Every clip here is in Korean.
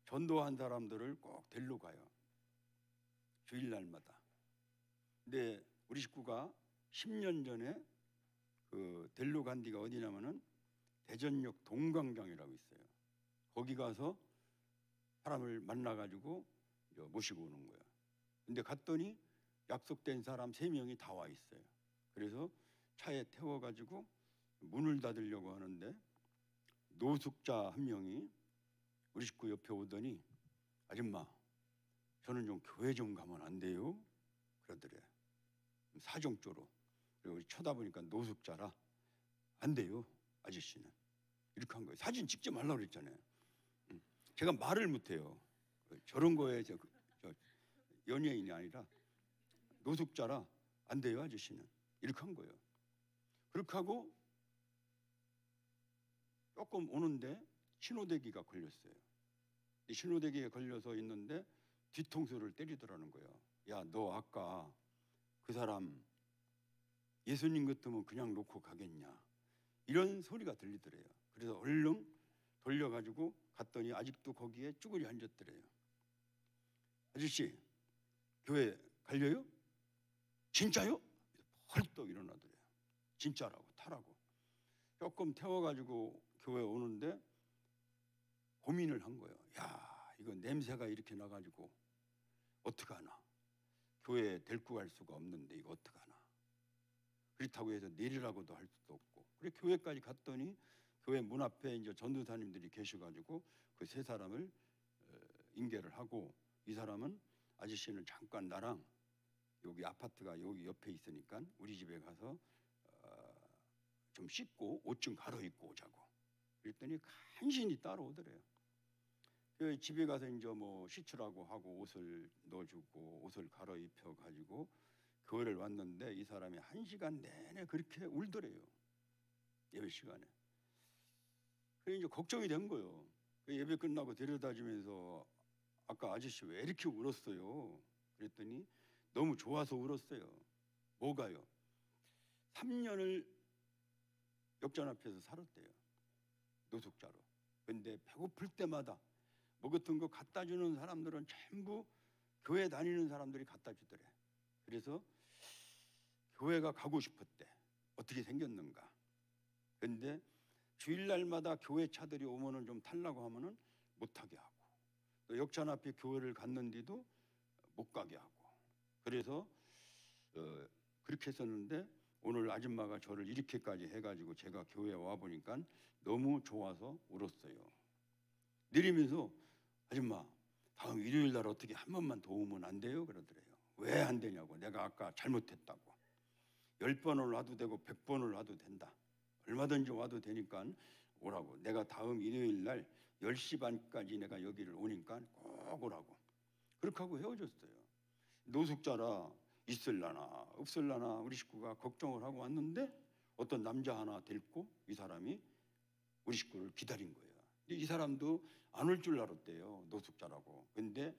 전도한 사람들을 꼭 데리러 가요. 주일날마다. 근데 우리 식구가 10년 전에 그 데리러 간 데가 어디냐면은 대전역 동광장이라고 있어요. 거기 가서 사람을 만나가지고 모시고 오는 거야. 근데 갔더니 약속된 사람 3명이 다 와 있어요. 그래서 차에 태워가지고 문을 닫으려고 하는데 노숙자 한 명이 우리 식구 옆에 오더니 아줌마, 저는 좀 교회 좀 가면 안 돼요? 그러더래. 사정조로. 그리고 쳐다보니까 노숙자라 안 돼요, 아저씨는. 이렇게 한 거예요. 사진 찍지 말라고 그랬잖아요. 제가 말을 못해요. 저런 거에 저 연예인이 아니라 노숙자라 안 돼요, 아저씨는. 이렇게 한 거예요. 그렇게 하고 조금 오는데 신호대기가 걸렸어요. 이 신호대기에 걸려서 있는데 뒤통수를 때리더라는 거예요. 야, 너 아까 그 사람 예수님 같으면 그냥 놓고 가겠냐, 이런 소리가 들리더래요. 그래서 얼른 돌려가지고 갔더니 아직도 거기에 쭈그리 앉았더래요. 아저씨, 교회 갈려요? 진짜요? 헐떡 일어나더래요. 진짜라고, 타라고. 조금 태워가지고 교회 오는데 고민을 한 거예요. 야, 이거 냄새가 이렇게 나가지고 어떡하나, 교회에 데리고 갈 수가 없는데 이거 어떡하나. 그렇다고 해서 내리라고도 할 수도 없고. 그래 교회까지 갔더니 교회 문 앞에 이제 전도사님들이 계셔가지고 그 3사람을 인계를 하고, 이 사람은 아저씨는 잠깐 나랑 여기 아파트가 여기 옆에 있으니까 우리 집에 가서 좀 씻고 옷 좀 갈아입고 오자고. 그랬더니 간신히 따라오더래요. 그 집에 가서 이제 뭐 씻으라고 하고 옷을 넣어주고 옷을 갈아입혀 가지고 교회를 왔는데 이 사람이 1시간 내내 그렇게 울더래요. 예배 시간에. 그래 이제 걱정이 된 거예요. 예배 끝나고 데려다주면서 아까 아저씨 왜 이렇게 울었어요? 그랬더니 너무 좋아서 울었어요. 뭐가요? 3년을 역전 앞에서 살았대요. 노숙자로. 근데 배고플 때마다 뭐 같은 거 갖다 주는 사람들은 전부 교회 다니는 사람들이 갖다 주더래. 그래서 교회가 가고 싶었대. 어떻게 생겼는가. 근데 주일날마다 교회 차들이 오면은 좀 타려고 하면은 못 타게 하고, 또 역전 앞에 교회를 갔는데도 못 가게 하고. 그래서 그렇게 했었는데 오늘 아줌마가 저를 이렇게까지 해가지고 제가 교회에 와 보니까 너무 좋아서 울었어요. 내리면서 아줌마, 다음 일요일 날 어떻게 한 번만 더 오면 안 돼요? 그러더래요. 왜 안 되냐고. 내가 아까 잘못했다고. 10번을 와도 되고 100번을 와도 된다. 얼마든지 와도 되니까 오라고. 내가 다음 일요일 날 10시 반까지 내가 여기를 오니까 꼭 오라고. 그렇게 하고 헤어졌어요. 노숙자라 있을라나 없을라나 우리 식구가 걱정을 하고 왔는데 어떤 남자 하나 데리고 이 사람이 우리 식구를 기다린 거예요. 근데 이 사람도 안 올 줄 알았대요. 노숙자라고. 근데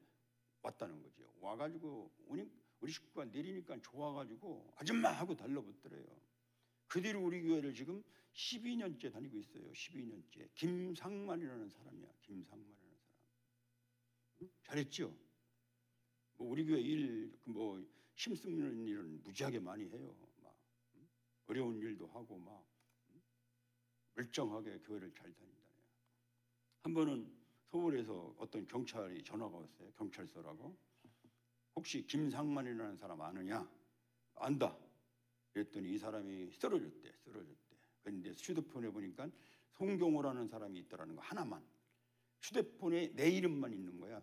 왔다는 거죠. 와가지고 우리 식구가 내리니까 좋아가지고 아줌마 하고 달라붙더래요. 그 뒤로 우리 교회를 지금 12년째 다니고 있어요. 12년째. 김상만이라는 사람이야. 김상만이라는 사람. 응? 잘했죠? 뭐 우리 교회 일 뭐 힘쓰는 일은 무지하게 많이 해요. 막 어려운 일도 하고 막 멀쩡하게 교회를 잘 다닌다네요. 한 번은 서울에서 어떤 경찰이 전화가 왔어요. 경찰서라고. 혹시 김상만이라는 사람 아느냐? 안다. 그랬더니 이 사람이 쓰러졌대. 그런데 휴대폰에 보니까 송경호라는 사람이 있더라는 거 하나만. 휴대폰에 내 이름만 있는 거야.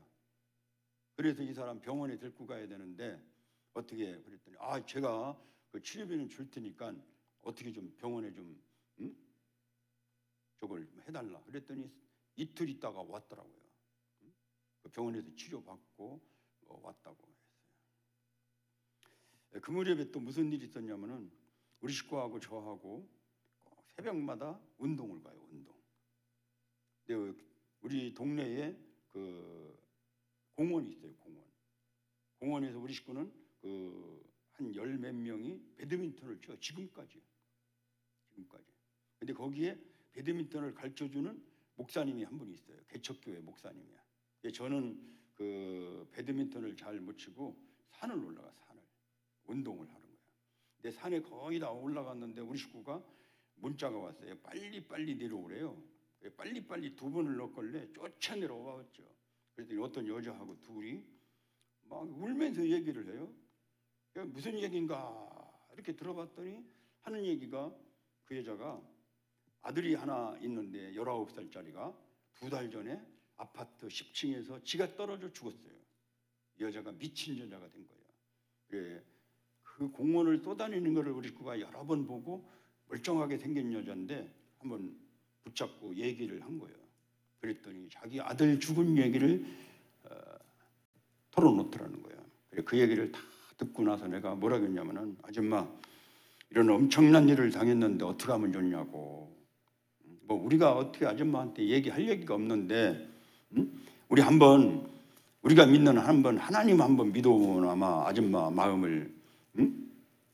그래서 이 사람 병원에 데리고 가야 되는데 어떻게 그랬더니 제가 그 치료비는 줄 테니까 어떻게 좀 병원에 좀 저걸 해달라. 그랬더니 이틀 있다가 왔더라고요. 그 병원에서 치료받고 왔다고 했어요. 그 무렵에 또 무슨 일이 있었냐면은 우리 식구하고 저하고 꼭 새벽마다 운동을 가요. 운동. 근데 우리 동네에 그 공원이 있어요. 공원에서 우리 식구는 한 10몇 명이 배드민턴을 쳐. 지금까지. 근데 거기에 배드민턴을 가르쳐주는 목사님이 한 분이 있어요. 개척교회 목사님이야. 저는 그 배드민턴을 잘 못 치고 산을 올라가, 산을 운동을 하는 거야. 근데 산에 거의 다 올라갔는데 우리 식구가 문자가 왔어요. 빨리 내려오래요. 빨리 두 번을 넣었길래 쫓아 내려와왔죠. 그랬더니 어떤 여자하고 둘이 막 울면서 얘기를 해요. 무슨 얘기인가 이렇게 들어봤더니 하는 얘기가, 그 여자가 아들이 하나 있는데 19살짜리가 2달 전에 아파트 10층에서 지가 떨어져 죽었어요. 여자가 미친 여자가 된 거예요. 그래, 그 공원을 쏘다니는 것을 우리 식구가 여러 번 보고 멀쩡하게 생긴 여자인데 한번 붙잡고 얘기를 한 거예요. 그랬더니 자기 아들 죽은 얘기를 털어놓더라는 거예요. 그래, 그 얘기를 다 듣고 나서 내가 뭐라고 했냐면은, 아줌마 이런 엄청난 일을 당했는데 어떻게 하면 좋냐고. 뭐 우리가 어떻게 아줌마한테 얘기할 얘기가 없는데, 우리 한번, 우리가 믿는 하나님 한번 믿어보면 아마 아줌마 마음을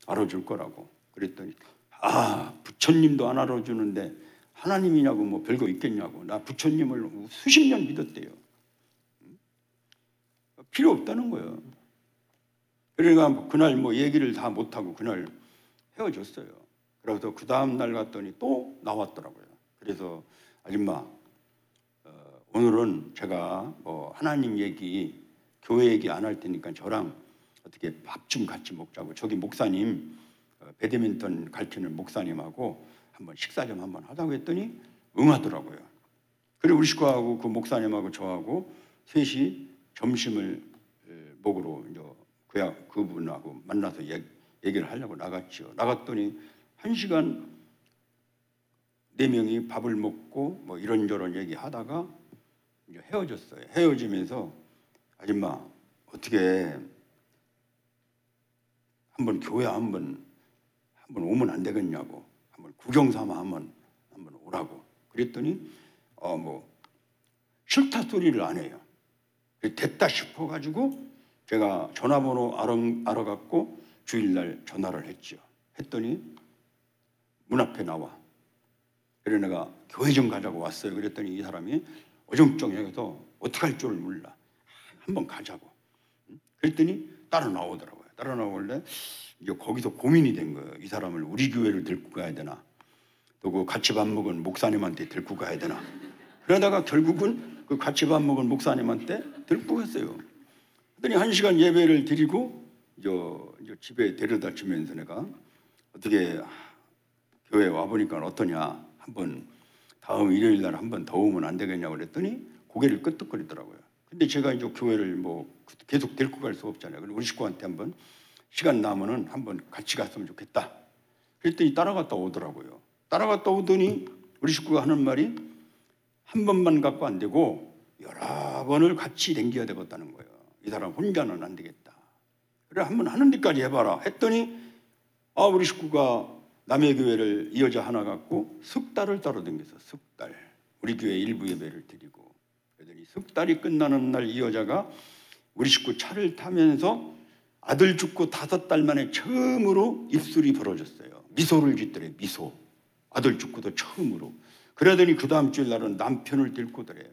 알아줄 거라고. 그랬더니 부처님도 안 알아주는데 하나님이냐고 뭐 별거 있겠냐고. 나 부처님을 수십 년 믿었대요. 필요 없다는 거예요. 그러니까 그날 뭐 얘기를 다 못하고 그날 헤어졌어요. 그래서 그 다음 날 갔더니 또 나왔더라고요. 그래서 아줌마, 오늘은 제가 뭐 하나님 얘기, 교회 얘기 안 할 테니까 저랑 어떻게 밥 좀 같이 먹자고, 저기 목사님, 배드민턴 가르치는 목사님하고 한번 식사 좀 한번 하자고 했더니 응하더라고요. 그리고 우리 식구하고 그 목사님하고 저하고 셋이 점심을 먹으러 이제 그분하고 만나서 얘기를 하려고 나갔죠. 나갔더니 1시간 4명이 밥을 먹고 뭐 이런저런 얘기하다가 이제 헤어졌어요. 헤어지면서 아줌마 어떻게 한번 교회 한번 오면 안 되겠냐고, 한번 구경 삼아 한번 오라고. 그랬더니 뭐 싫다 소리를 안 해요. 됐다 싶어가지고 제가 전화번호 알아갖고 주일날 전화를 했죠. 했더니 문 앞에 나와. 그래 내가 교회 좀 가자고 왔어요. 그랬더니 이 사람이 어정쩡해서 어떻게 할 줄을 몰라. 한번 가자고. 그랬더니 따라 나오더라고요. 따라 나오길래 이제 거기서 고민이 된 거예요. 이 사람을 우리 교회를 데리고 가야 되나, 또 그 같이 밥 먹은 목사님한테 데리고 가야 되나. 그러다가 결국은 그 같이 밥 먹은 목사님한테 데리고 갔어요. 그랬더니 1시간 예배를 드리고 이제 집에 데려다 주면서 내가 어떻게 교회 와보니까 어떠냐, 한번 다음 일요일 날 한번 더 오면 안 되겠냐고 그랬더니 고개를 끄덕거리더라고요. 근데 제가 이제 교회를 뭐 계속 데리고 갈 수 없잖아요. 그래서 우리 식구한테 한번 시간 나면은 한번 같이 갔으면 좋겠다. 그랬더니 따라갔다 오더라고요. 따라갔다 오더니 우리 식구가 하는 말이 한 번만 갖고 안 되고 여러 번을 같이 댕겨야 되겠다는 거예요. 이 사람 혼자는 안 되겠다. 그래 한번 하는 데까지 해봐라 했더니 우리 식구가 남의 교회를 이 여자 하나 갖고 석 달을 따라다녔어. 석 달. 우리 교회 일부 예배를 드리고. 그러더니 석 달이 끝나는 날 이 여자가 우리 식구 차를 타면서 아들 죽고 5달 만에 처음으로 입술이 벌어졌어요. 미소를 짓더래. 미소. 아들 죽고도 처음으로. 그러더니 그 다음 주일 날은 남편을 데리고 더래요.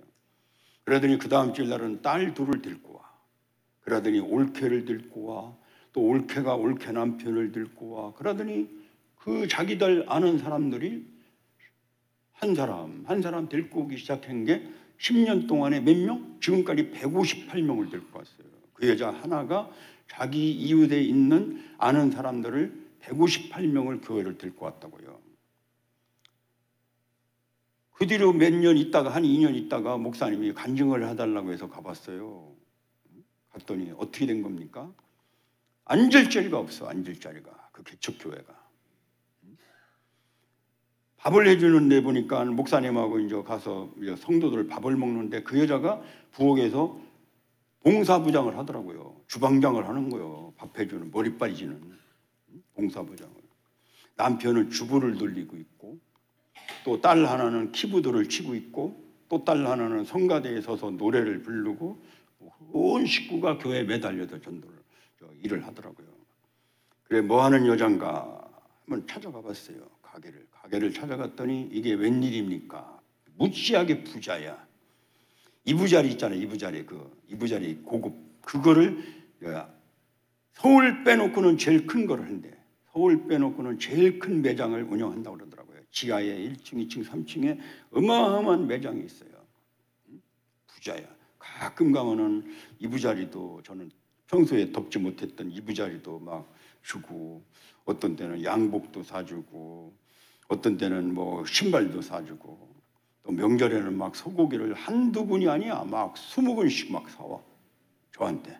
그러더니 그 다음 주일 날은 딸 둘을 데리고 와. 그러더니 올케를 데리고 와. 또 올케가 올케 남편을 데리고 와. 그러더니 그 자기들 아는 사람들이 한 사람 데리고 오기 시작한 게 10년 동안에 몇 명? 지금까지 158명을 데리고 왔어요. 그 여자 하나가 자기 이웃에 있는 아는 사람들을 158명을 교회를 데리고 왔다고요. 그 뒤로 몇 년 있다가 한 2년 있다가 목사님이 간증을 해달라고 해서 가봤어요. 갔더니 어떻게 된 겁니까? 앉을 자리가 없어. 앉을 자리가. 그 개척교회가. 밥을 해주는 데 보니까 목사님하고 이제 가서 이제 성도들 밥을 먹는데 그 여자가 부엌에서 봉사부장을 하더라고요. 주방장을 하는 거예요. 밥 해주는, 머리 빠지는 봉사부장을. 남편은 주부를 돌리고 있고, 또 딸 하나는 키보드를 치고 있고, 또 딸 하나는 성가대에 서서 노래를 부르고, 온 식구가 교회에 매달려서 전도를 일을 하더라고요. 그래 뭐 하는 여잔가 한번 찾아가 봤어요. 가게를 찾아갔더니 이게 웬일입니까? 무지하게 부자야. 이부자리 있잖아요. 이부자리 이부자리 고급 그거를 서울 빼놓고는 제일 큰 거를 한대. 서울 빼놓고는 제일 큰 매장을 운영한다고 그러더라고요. 지하에 1층, 2층, 3층에 어마어마한 매장이 있어요. 부자야. 가끔 가면은 이부자리도 저는 평소에 덮지 못했던 이부자리도 막 주고, 어떤 때는 양복도 사주고, 어떤 때는 뭐 신발도 사주고, 또 명절에는 막 소고기를 한두 군이 아니야. 막 20군씩 막 사와. 저한테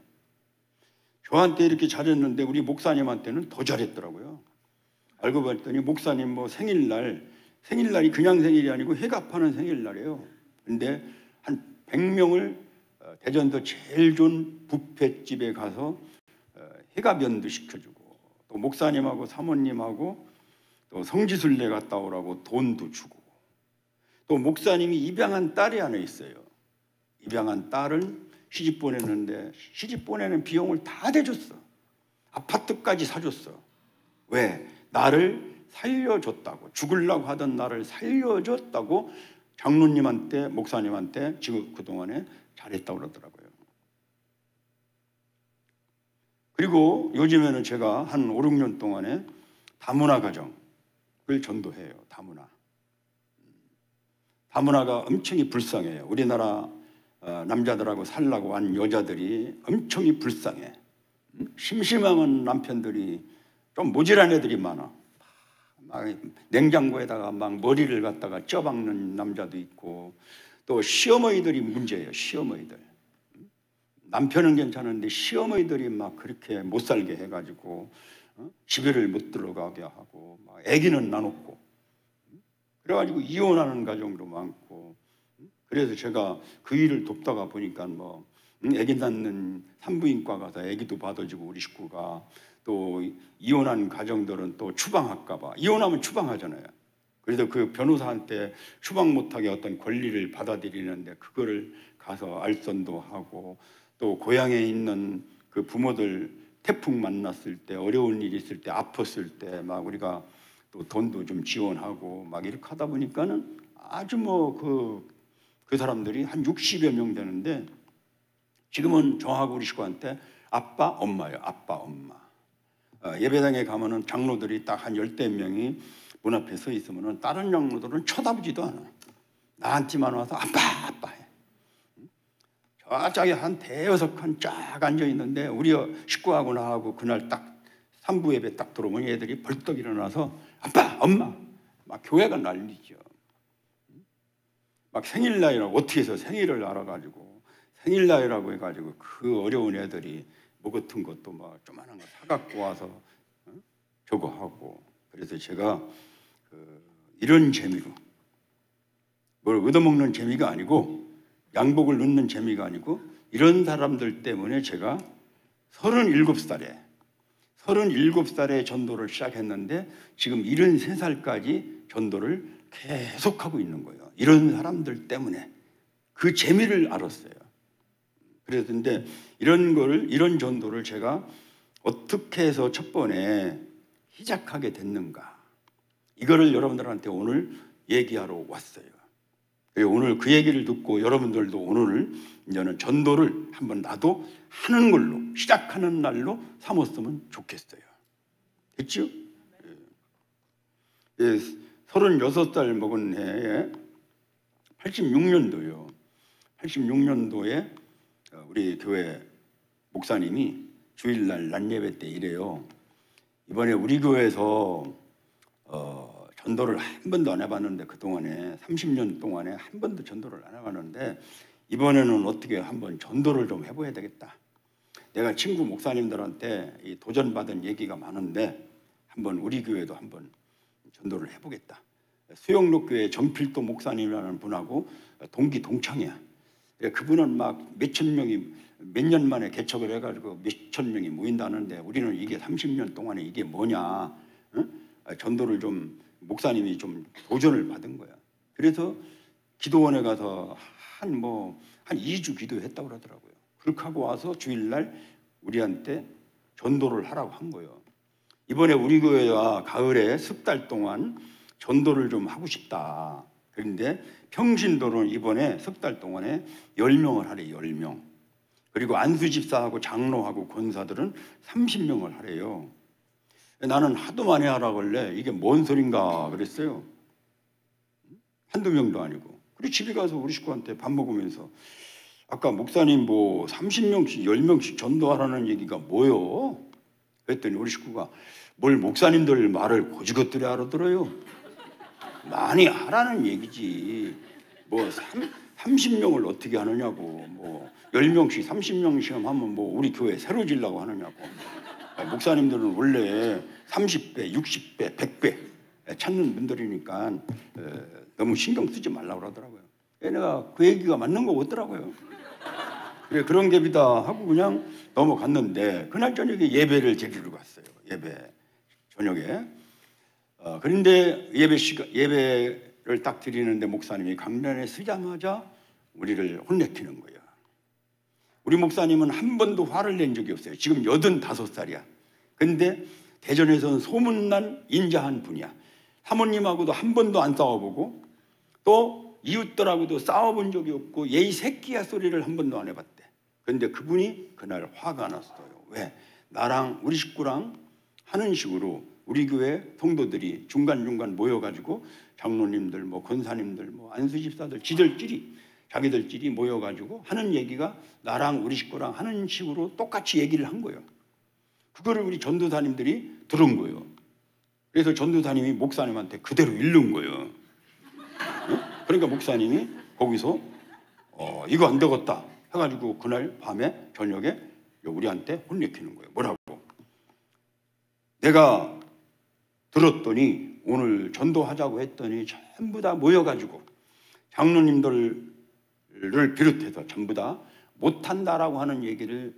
이렇게 잘했는데 우리 목사님한테는 더 잘했더라고요. 알고 봤더니 목사님 뭐 생일날이 그냥 생일이 아니고 회갑하는 생일날이에요. 근데 한 100명을 대전도 제일 좋은 뷔페집에 가서 회갑연도 시켜주고, 또 목사님하고 사모님하고 또 성지순례 갔다 오라고 돈도 주고, 또 목사님이 입양한 딸이 하나 있어요. 입양한 딸을 시집 보냈는데 시집 보내는 비용을 다 대줬어. 아파트까지 사줬어. 왜? 나를 살려줬다고. 죽으려고 하던 나를 살려줬다고 장로님한테, 목사님한테 지금 그동안에 잘했다고 그러더라고요. 그리고 요즘에는 제가 한 5, 6년 동안에 다문화 가정을 전도해요. 다문화가 엄청이 불쌍해요. 우리나라 남자들하고 살라고 한 여자들이 엄청이 불쌍해. 심심하면 남편들이 좀 모질한 애들이 많아. 막 냉장고에다가 막 머리를 갖다가 쪄박는 남자도 있고, 또 시어머니들이 문제예요. 시어머니들. 남편은 괜찮은데 시어머니들이 막 그렇게 못 살게 해가지고 집에를 못 들어가게 하고, 막 아기는 나놓고, 그래가지고 이혼하는 가정도 많고. 그래서 제가 그 일을 돕다가 보니까 뭐 아기 낳는 산부인과 가서 아기도 받아주고, 우리 식구가 또 이혼한 가정들은 또 추방할까 봐. 이혼하면 추방하잖아요. 그래서 그 변호사한테 추방 못하게 어떤 권리를 받아들이는데 그거를 가서 알선도 하고, 또 고향에 있는 그 부모들 태풍 만났을 때, 어려운 일이 있을 때, 아팠을 때 막 우리가 또 돈도 좀 지원하고 막 이렇게 하다 보니까는 아주 뭐 그 사람들이 한 60여 명 되는데, 지금은 저하고 우리 식구한테 아빠, 엄마예요. 아빠, 엄마. 예배당에 가면은 장로들이 딱 한 10대명이 문 앞에 서 있으면은 다른 장로들은 쳐다보지도 않아. 나한테만 와서 아빠, 아빠 해. 저짝에 한 대여섯 칸 쫙 앉아 있는데, 우리 식구하고 나하고 그날 딱 3부 예배 딱 들어오면 애들이 벌떡 일어나서 아빠, 엄마. 막 교회가 난리죠. 막 생일날이라고, 어떻게 해서 생일을 알아가지고 생일날이라고 해가지고 그 어려운 애들이 뭐 같은 것도 막 조그만한 거 사갖고 와서 저거 하고. 그래서 제가 이런 재미로, 뭘 얻어먹는 재미가 아니고, 양복을 넣는 재미가 아니고, 이런 사람들 때문에 제가 37살에 전도를 시작했는데 지금 73살까지 전도를 계속하고 있는 거예요. 이런 사람들 때문에 그 재미를 알았어요. 그랬는데 이런 전도를 제가 어떻게 해서 첫 번에 시작하게 됐는가, 이거를 여러분들한테 오늘 얘기하러 왔어요. 오늘 그 얘기를 듣고 여러분들도 오늘 이제는 전도를 한번 나도 하는 걸로, 시작하는 날로 삼았으면 좋겠어요. 됐죠? 36살 먹은 해에 86년도에 우리 교회 목사님이 주일날 낮예배 때 이래요. 이번에 우리 교회에서 전도를 한 번도 안 해봤는데, 그동안에 30년 동안에 한 번도 전도를 안 해봤는데 이번에는 어떻게 한번 전도를 좀 해봐야 되겠다. 내가 친구 목사님들한테 이 도전받은 얘기가 많은데 한번 우리 교회도 한번 전도를 해보겠다. 수영록교회 정필도 목사님이라는 분하고 동창이야. 그분은 막 몇천 명이 몇 년 만에 개척을 해가지고 몇천 명이 모인다는데, 우리는 이게 30년 동안에 이게 뭐냐, 전도를 좀 목사님이 좀 도전을 받은 거야. 그래서 기도원에 가서 한 2주 기도했다고 그러더라고요. 그렇게 하고 와서 주일날 우리한테 전도를 하라고 한 거예요. 이번에 우리 교회와 가을에 10달 동안 전도를 좀 하고 싶다. 그런데 평신도는 이번에 석 달 동안에 10명을 하래요. 10명. 그리고 안수집사하고 장로하고 권사들은 30명을 하래요. 나는 하도 많이 하라고 그래. 이게 뭔 소린가 그랬어요. 한두 명도 아니고. 그리고 집에 가서 우리 식구한테 밥 먹으면서 아까 목사님 뭐 30명씩 10명씩 전도하라는 얘기가 뭐요? 그랬더니 우리 식구가 뭘 목사님들 말을 고지것들이 알아들어요. 많이 하라는 얘기지. 뭐 30명을 어떻게 하느냐고. 뭐 10명씩 30명씩 하면 뭐 우리 교회 새로 지려고 하느냐고. 목사님들은 원래 30배, 60배, 100배 찾는 분들이니까 너무 신경 쓰지 말라고 그러더라고요. 내가 그 얘기가 맞는 거 같더라고요. 그래, 그런 갭이다 하고 그냥 넘어갔는데 그날 저녁에 예배를 드리러 갔어요. 예배 저녁에. 그런데 예배를 딱 드리는데 목사님이 강단에 서자마자 우리를 혼내키는 거예요. 우리 목사님은 한 번도 화를 낸 적이 없어요. 지금 85살이야. 근데 대전에서는 소문난 인자한 분이야. 사모님하고도 한 번도 안 싸워보고 또 이웃들하고도 싸워본 적이 없고 얘 새끼야 소리를 한 번도 안 해봤대. 그런데 그분이 그날 화가 났어요. 왜? 나랑 우리 식구랑 하는 식으로 우리 교회 성도들이 중간중간 모여가지고 장로님들 뭐 권사님들 뭐 안수집사들 자기들끼리 모여가지고 하는 얘기가 나랑 우리 식구랑 하는 식으로 똑같이 얘기를 한 거예요. 그거를 우리 전도사님들이 들은 거예요. 그래서 전도사님이 목사님한테 그대로 읽는 거예요. 그러니까 목사님이 거기서 이거 안 되겠다 해가지고 그날 밤에 저녁에 우리한테 혼내키는 거예요. 뭐라고? 내가 들었더니 오늘 전도하자고 했더니 전부 다 모여가지고 장로님들을 비롯해서 전부 다 못한다라고 하는 얘기를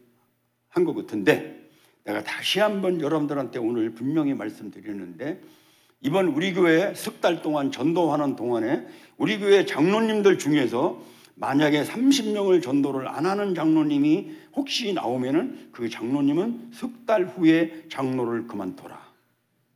한 것 같은데 내가 다시 한번 여러분들한테 오늘 분명히 말씀드리는데 이번 우리 교회 석 달 동안 전도하는 동안에 우리 교회 장로님들 중에서 만약에 30명을 전도를 안 하는 장로님이 혹시 나오면은 그 장로님은 석 달 후에 장로를 그만둬라.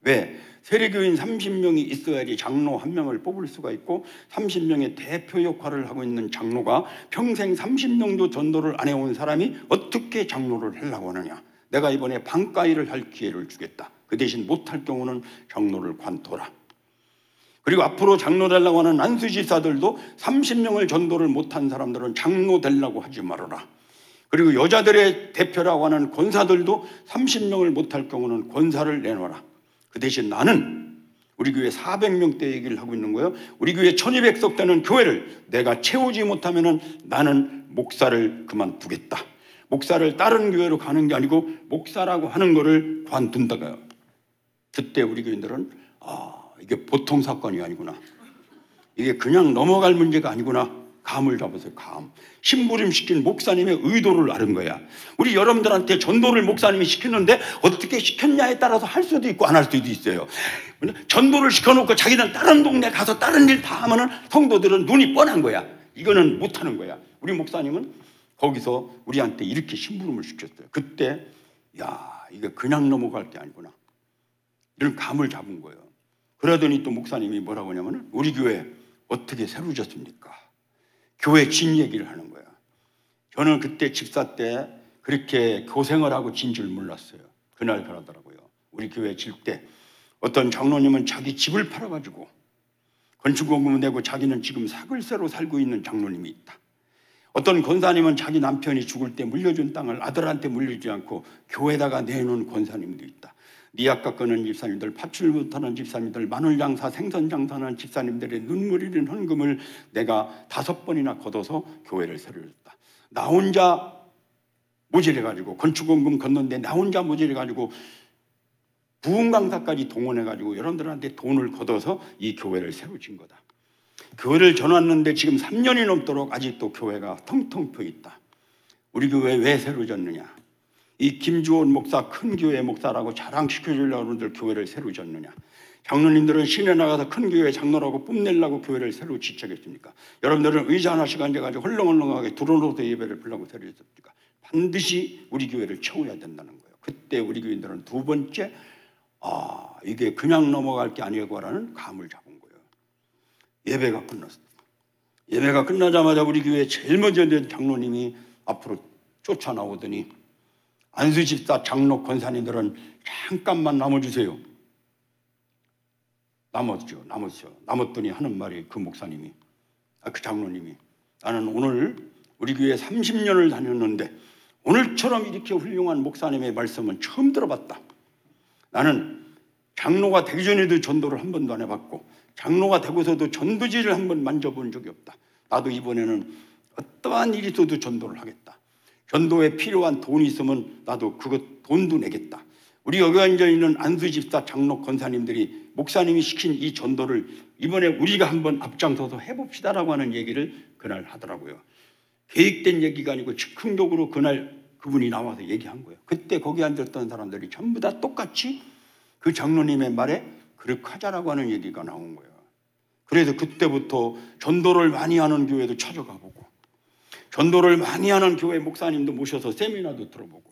왜? 세례교인 30명이 있어야지 장로 한 명을 뽑을 수가 있고 30명의 대표 역할을 하고 있는 장로가 평생 30명도 전도를 안 해온 사람이 어떻게 장로를 하려고 하느냐. 내가 이번에 반가이를 할 기회를 주겠다. 그 대신 못할 경우는 장로를 관둬라. 그리고 앞으로 장로 되려고 하는 안수집사들도 30명을 전도를 못한 사람들은 장로 되려고 하지 말아라. 그리고 여자들의 대표라고 하는 권사들도 30명을 못할 경우는 권사를 내놔라. 그 대신 나는 우리 교회 400명대 얘기를 하고 있는 거예요. 우리 교회 1200석 되는 교회를 내가 채우지 못하면 나는 목사를 그만두겠다. 목사를 다른 교회로 가는 게 아니고 목사라고 하는 거를 관둔다고요. 그때 우리 교인들은 이게 보통 사건이 아니구나. 이게 그냥 넘어갈 문제가 아니구나. 감을 잡았어요. 감. 심부름시킨 목사님의 의도를 아는 거야. 우리 여러분들한테 전도를 목사님이 시켰는데 어떻게 시켰냐에 따라서 할 수도 있고 안 할 수도 있어요. 전도를 시켜놓고 자기는 다른 동네 가서 다른 일 다 하면은 성도들은 눈이 뻔한 거야. 이거는 못하는 거야. 우리 목사님은 거기서 우리한테 이렇게 심부름을 시켰어요. 그때 이게 그냥 넘어갈 게 아니구나. 이런 감을 잡은 거예요. 그러더니 또 목사님이 뭐라고 하냐면 우리 교회 어떻게 새로 졌습니까? 교회 진 얘기를 하는 거야. 저는 그때 집사 때 그렇게 고생을 하고 진 줄 몰랐어요. 그날 그러더라고요. 우리 교회 질 때 어떤 장로님은 자기 집을 팔아가지고 건축원금을 내고 자기는 지금 사글세로 살고 있는 장로님이 있다. 어떤 권사님은 자기 남편이 죽을 때 물려준 땅을 아들한테 물리지 않고 교회에다가 내놓은 권사님도 있다. 니약 깎는 집사님들, 파출 못하는 집사님들, 마늘장사, 생선장사하는 집사님들의 눈물 흘린 헌금을 내가 5번이나 걷어서 교회를 새로 졌다. 나 혼자 모질해가지고 건축원금 걷는데 나 혼자 모질해가지고 부흥강사까지 동원해가지고 여러분들한테 돈을 걷어서 이 교회를 새로 진 거다. 교회를 전왔는데 지금 3년이 넘도록 아직도 교회가 텅텅 펴 있다. 우리 교회 왜 새로 졌느냐? 이 김주원 목사 큰 교회 목사라고 자랑시켜주려고 하는들 교회를 새로 졌느냐? 장로님들은 시내 나가서 큰 교회 장로라고 뽐내려고 교회를 새로 지척했습니까? 여러분들은 의자 하나씩 앉아가지고 헐렁헐렁하게 들어놓아서 예배를 불라고 새로 졌습니까? 반드시 우리 교회를 채워야 된다는 거예요. 그때 우리 교인들은 두 번째 이게 그냥 넘어갈 게 아니고라는 감을 잡은 거예요. 예배가 끝났어요. 예배가 끝나자마자 우리 교회 제일 먼저 된 장로님이 앞으로 쫓아나오더니 안수집사 장로 권사님들은 잠깐만 남아주세요. 남았더니 하는 말이 그 목사님이, 그 장로님이, 나는 오늘 우리 교회 30년을 다녔는데 오늘처럼 이렇게 훌륭한 목사님의 말씀은 처음 들어봤다. 나는 장로가 되기 전에도 전도를 한 번도 안 해봤고 장로가 되고서도 전도지를 한 번 만져본 적이 없다. 나도 이번에는 어떠한 일이 있어도 전도를 하겠다. 전도에 필요한 돈이 있으면 나도 그것 돈도 내겠다. 우리 여기 앉아있는 안수집사 장로 권사님들이 목사님이 시킨 이 전도를 이번에 우리가 한번 앞장서서 해봅시다라고 하는 얘기를 그날 하더라고요. 계획된 얘기가 아니고 즉흥적으로 그날 그분이 나와서 얘기한 거예요. 그때 거기 앉았던 사람들이 전부 다 똑같이 그 장로님의 말에 그렇게 하자라고 하는 얘기가 나온 거예요. 그래서 그때부터 전도를 많이 하는 교회도 찾아가 보고 전도를 많이 하는 교회 목사님도 모셔서 세미나도 들어보고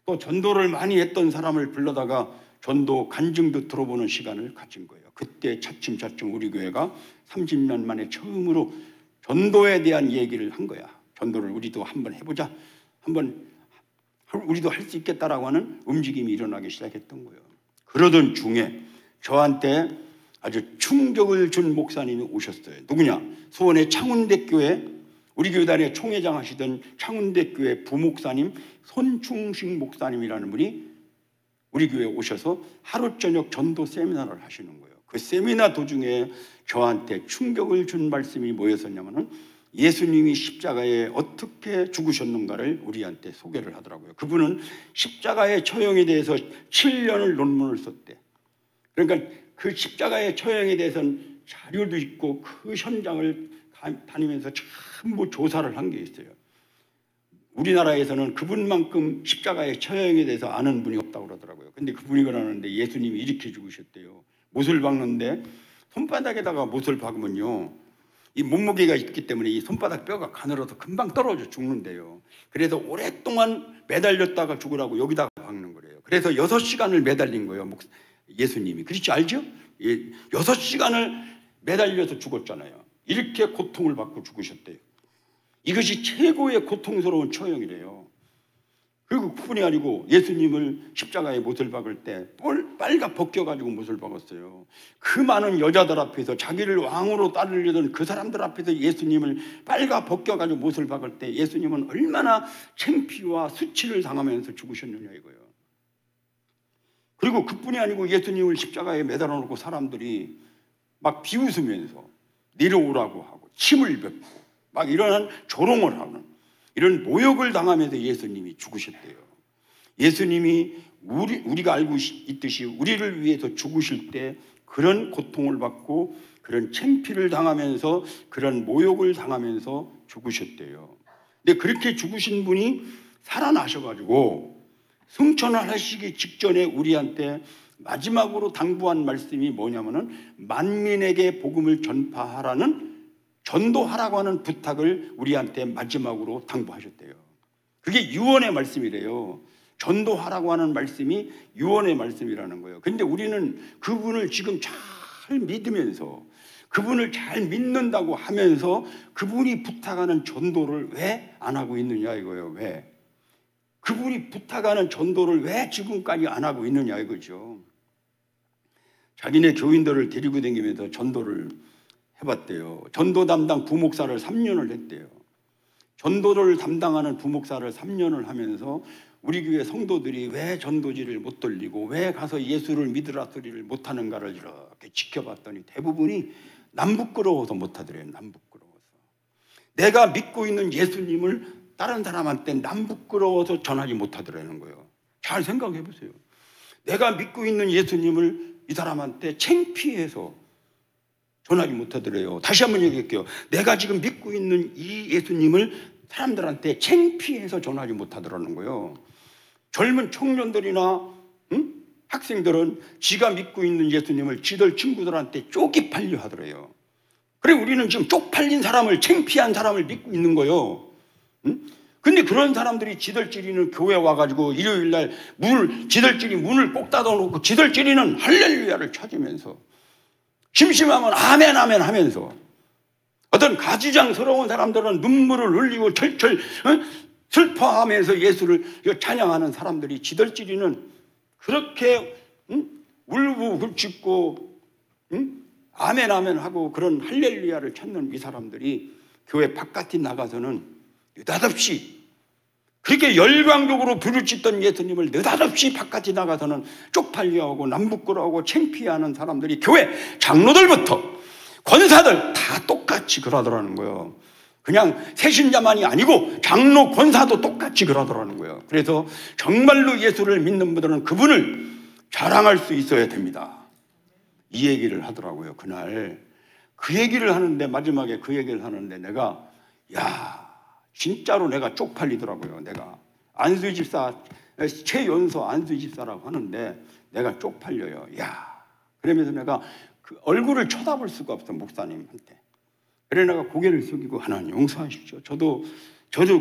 또 전도를 많이 했던 사람을 불러다가 전도 간증도 들어보는 시간을 가진 거예요. 그때 차츰차츰 우리 교회가 30년 만에 처음으로 전도에 대한 얘기를 한 거야. 전도를 우리도 한번 해보자. 한번 우리도 할 수 있겠다라고 하는 움직임이 일어나기 시작했던 거예요. 그러던 중에 저한테 아주 충격을 준 목사님이 오셨어요. 누구냐? 수원의 창운대교회 우리 교단의 총회장 하시던 창운대교회 부목사님 손충식 목사님이라는 분이 우리 교회에 오셔서 하루 저녁 전도 세미나를 하시는 거예요. 그 세미나 도중에 저한테 충격을 준 말씀이 뭐였었냐면은 예수님이 십자가에 어떻게 죽으셨는가를 우리한테 소개를 하더라고요. 그분은 십자가의 처형에 대해서 7년을 논문을 썼대. 그러니까 그 십자가의 처형에 대해서는 자료도 있고 그 현장을 다니면서 전부 조사를 한 게 있어요. 우리나라에서는 그분만큼 십자가의 처형에 대해서 아는 분이 없다고 그러더라고요. 근데 그분이 그러는데 예수님이 이렇게 죽으셨대요. 못을 박는데 손바닥에다가 못을 박으면요, 이 몸무게가 있기 때문에 이 손바닥 뼈가 가늘어서 금방 떨어져 죽는데요. 그래서 오랫동안 매달렸다가 죽으라고 여기다가 박는 거래요. 그래서 6시간을 매달린 거예요, 예수님이. 그렇지 알죠? 6시간을 매달려서 죽었잖아요. 이렇게 고통을 받고 죽으셨대요. 이것이 최고의 고통스러운 처형이래요. 그리고 그뿐이 아니고 예수님을 십자가에 못을 박을 때 빨가 벗겨가지고 못을 박았어요. 그 많은 여자들 앞에서 자기를 왕으로 따르려던 그 사람들 앞에서 예수님을 빨가 벗겨가지고 못을 박을 때 예수님은 얼마나 창피와 수치를 당하면서 죽으셨느냐 이거예요. 그리고 그뿐이 아니고 예수님을 십자가에 매달아 놓고 사람들이 막 비웃으면서 내려오라고 하고 침을 뱉고 막 이런 조롱을 하는 이런 모욕을 당하면서 예수님이 죽으셨대요. 예수님이 우리가 알고 있듯이 우리를 위해서 죽으실 때 그런 고통을 받고 그런 창피를 당하면서 그런 모욕을 당하면서 죽으셨대요. 근데 그렇게 죽으신 분이 살아나셔가지고 승천을 하시기 직전에 우리한테 마지막으로 당부한 말씀이 뭐냐면은 만민에게 복음을 전파하라는 전도하라고 하는 부탁을 우리한테 마지막으로 당부하셨대요. 그게 유언의 말씀이래요. 전도하라고 하는 말씀이 유언의 말씀이라는 거예요. 그런데 우리는 그분을 지금 잘 믿으면서 그분을 잘 믿는다고 하면서 그분이 부탁하는 전도를 왜 안 하고 있느냐 이거예요. 왜? 그분이 부탁하는 전도를 왜 지금까지 안 하고 있느냐 이거죠. 자기네 교인들을 데리고 다니면서 전도를 해봤대요. 전도 담당 부목사를 3년을 했대요. 전도를 담당하는 부목사를 3년을 하면서 우리 교회 성도들이 왜 전도지를 못 돌리고 왜 가서 예수를 믿으라 소리를 못하는가를 이렇게 지켜봤더니 대부분이 남 부끄러워서 못하더래요. 남 부끄러워서. 내가 믿고 있는 예수님을 다른 사람한테 남 부끄러워서 전하지 못하더라는 거예요. 잘 생각해 보세요. 내가 믿고 있는 예수님을 이 사람한테 창피해서 전하지 못하더래요. 다시 한번 얘기할게요. 내가 지금 믿고 있는 이 예수님을 사람들한테 창피해서 전하지 못하더라는 거예요. 젊은 청년들이나 학생들은 지가 믿고 있는 예수님을 지들 친구들한테 쪽이팔려 하더래요. 그래 우리는 지금 쪽팔린 사람을 창피한 사람을 믿고 있는 거예요. 근데 그런 사람들이 지들끼리는 교회 와가지고 일요일날 지들끼리 문을 꼭 닫아놓고 지들끼리는 할렐루야를 찾으면서 심심하면 아멘 아멘 하면서 어떤 가지장스러운 사람들은 눈물을 흘리고 철철 슬퍼하면서 예수를 찬양하는 사람들이 지들끼리는 그렇게 울부짖고 아멘 아멘 하고 그런 할렐루야를 찾는 이 사람들이 교회 바깥에 나가서는 느닷없이 그렇게 열광적으로 부르짖던 예수님을 느닷없이 바깥에 나가서는 쪽팔려하고 남부끄러워하고 창피해하는 사람들이 교회 장로들부터 권사들 다 똑같이 그러더라는 거예요. 그냥 새신자만이 아니고 장로 권사도 똑같이 그러더라는 거예요. 그래서 정말로 예수를 믿는 분들은 그분을 자랑할 수 있어야 됩니다. 이 얘기를 하더라고요. 그날 그 얘기를 하는데 마지막에 그 얘기를 하는데 내가 진짜로 내가 쪽팔리더라고요. 내가 안수집사 최연소 안수집사라고 하는데 내가 쪽팔려요. 그러면서 내가 그 얼굴을 쳐다볼 수가 없어 목사님한테. 그래 내가 고개를 숙이고 하나님 용서하십시오. 저도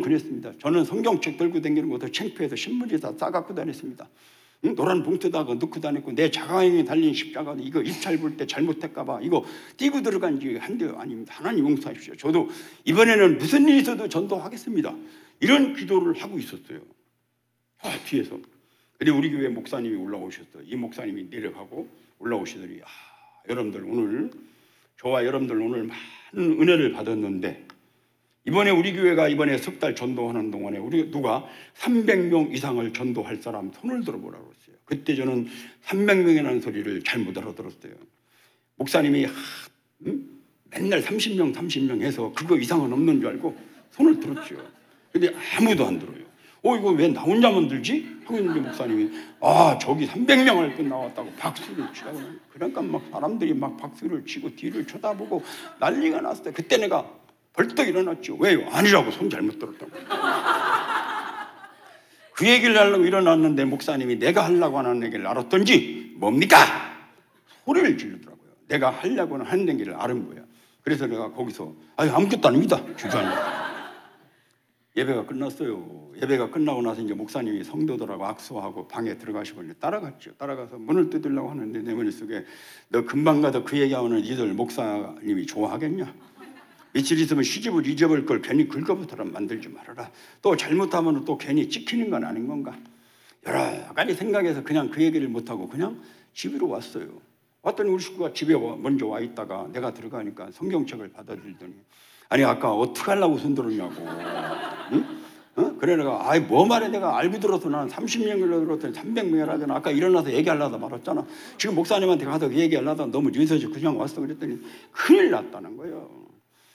그랬습니다. 저는 성경책 들고 다니는 것도 창피해서 신문지에다 싸갖고 다녔습니다. 노란 봉투다가 넣고 다녔고 내 자가용이 달린 십자가도 이거 입찰 볼 때 잘못할까봐 이거 띄고 들어간 지 한데요. 아닙니다. 하나님 용서하십시오. 저도 이번에는 무슨 일이 있어도 전도하겠습니다. 이런 기도를 하고 있었어요. 뒤에서. 근데 우리 교회 목사님이 올라오셨어요. 이 목사님이 내려가고 올라오시더니 여러분들 오늘 저와 여러분들 오늘 많은 은혜를 받았는데 이번에 우리 교회가 이번에 석 달 전도하는 동안에 우리 누가 300명 이상을 전도할 사람 손을 들어보라고 했어요. 그때 저는 300명이라는 소리를 잘못 알아들었어요. 목사님이 맨날 30명 해서 그거 이상은 없는 줄 알고 손을 들었죠. 근데 아무도 안 들어요. 이거 왜 나 혼자만 들지? 하고 있는데 목사님이 저기 300명 할 때 나왔다고 박수를 치라고. 그러니까 막 사람들이 막 박수를 치고 뒤를 쳐다보고 난리가 났어요. 그때 내가 벌떡 일어났죠. 왜요? 아니라고 손 잘못 들었다고. 그 얘기를 하려고 일어났는데 목사님이 내가 하려고 하는 얘기를 알았던지 뭡니까? 소리를 지르더라고요. 내가 하려고 하는 얘기를 알은 거예요. 그래서 내가 거기서 아무것도 아닙니다. 주저앉았어요. 예배가 끝났어요. 예배가 끝나고 나서 이제 목사님이 성도들하고 악수하고 방에 들어가시고 이제 따라갔죠. 따라가서 문을 뜯으려고 하는데 내 머릿속에 너 금방 가서 그 얘기하면 이들 목사님이 좋아하겠냐? 며칠 있으면 시집을 잊어버릴 걸 괜히 긁어부터라 만들지 말아라. 또 잘못하면 또 괜히 찍히는 건 아닌 건가? 여러 가지 생각해서 그냥 그 얘기를 못하고 그냥 집으로 왔어요. 왔더니 우리 식구가 집에 먼저 와 있다가 내가 들어가니까 성경책을 받아들더니 아니 아까 어떻게 하려고 손 들었냐고. 응? 그래 내가 뭐 말해 내가 알고 들어서 난 30명이라도 들었더니 300명이라잖아. 아까 일어나서 얘기하려다 말았잖아. 지금 목사님한테 가서 얘기하려다 너무 늦어서 그냥 왔어. 그랬더니 큰일 났다는 거예요.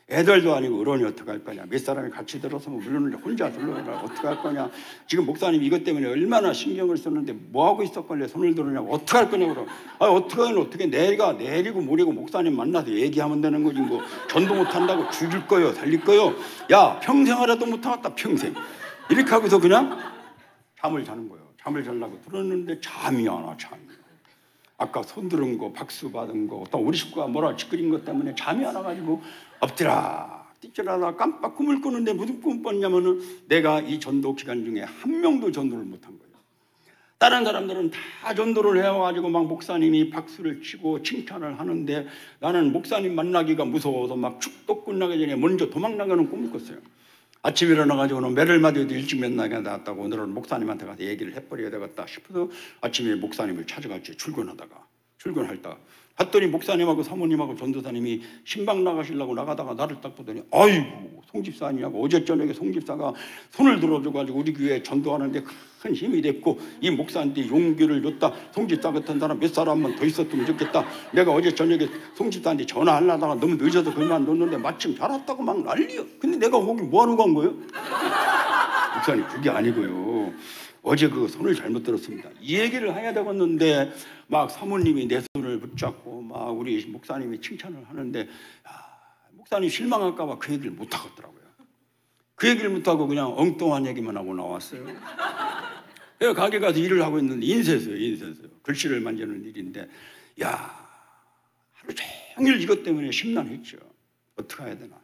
애들도 아니고 어른이 어떻게 할 거냐. 몇 사람이 같이 들어서면 물론 혼자 들러라 어떻게 할 거냐. 지금 목사님이 이것 때문에 얼마나 신경을 썼는데 뭐하고 있었길래 손을 들으냐고. 어떻게 할 거냐고. 어떻게 내가 내리고 모리고 목사님 만나서 얘기하면 되는 거지. 뭐 전도 못한다고 죽일 거요 살릴 거요. 평생 하라도 못하겠다 평생. 이렇게 하고서 그냥 잠을 자는 거예요. 잠을 자려고 들었는데 잠이 안 와. 아까 손 들은 거 박수 받은 거 또 우리 식구가 뭐라 짓거린 것 때문에 잠이 안 와가지고 엎드라 뛰쳐라다 깜빡 꿈을 꾸는데 무슨 꿈을 꿨냐면은 내가 이 전도 기간 중에 한 명도 전도를 못한 거예요. 다른 사람들은 다 전도를 해와가지고 막 목사님이 박수를 치고 칭찬을 하는데 나는 목사님 만나기가 무서워서 막 축도 끝나기 전에 먼저 도망나가는 꿈을 꿨어요. 아침에 일어나가지고는 매를 맞아도 일찍 만나게 나왔다고 오늘은 목사님한테 가서 얘기를 해버려야 되겠다 싶어서 아침에 목사님을 찾아갔죠. 출근할 때 봤더니 목사님하고 사모님하고 전도사님이 신방 나가시려고 나가다가 나를 딱 보더니 아이고 송집사 아니냐고. 어제 저녁에 송집사가 손을 들어줘가지고 우리 교회에 전도하는데 큰 힘이 됐고 이 목사한테 용기를 줬다. 송집사 같은 사람 몇 사람만 더 있었으면 좋겠다. 내가 어제 저녁에 송집사한테 전화하려다가 너무 늦어서 그만뒀는데 마침 잘 왔다고 막 난리야. 근데 내가 거기 뭐하러 간 거예요? 목사님 그게 아니고요. 어제 그 손을 잘못 들었습니다. 이 얘기를 해야 되겠는데 막 사모님이 내 손을 붙잡고 막 우리 목사님이 칭찬을 하는데 목사님 실망할까 봐 그 얘기를 못 하겠더라고요. 그 얘기를 못 하고 그냥 엉뚱한 얘기만 하고 나왔어요. 내가 가게 가서 일을 하고 있는데 인쇄소요. 글씨를 만지는 일인데 하루 종일 이것 때문에 심란했죠. 어떻게 해야 되나.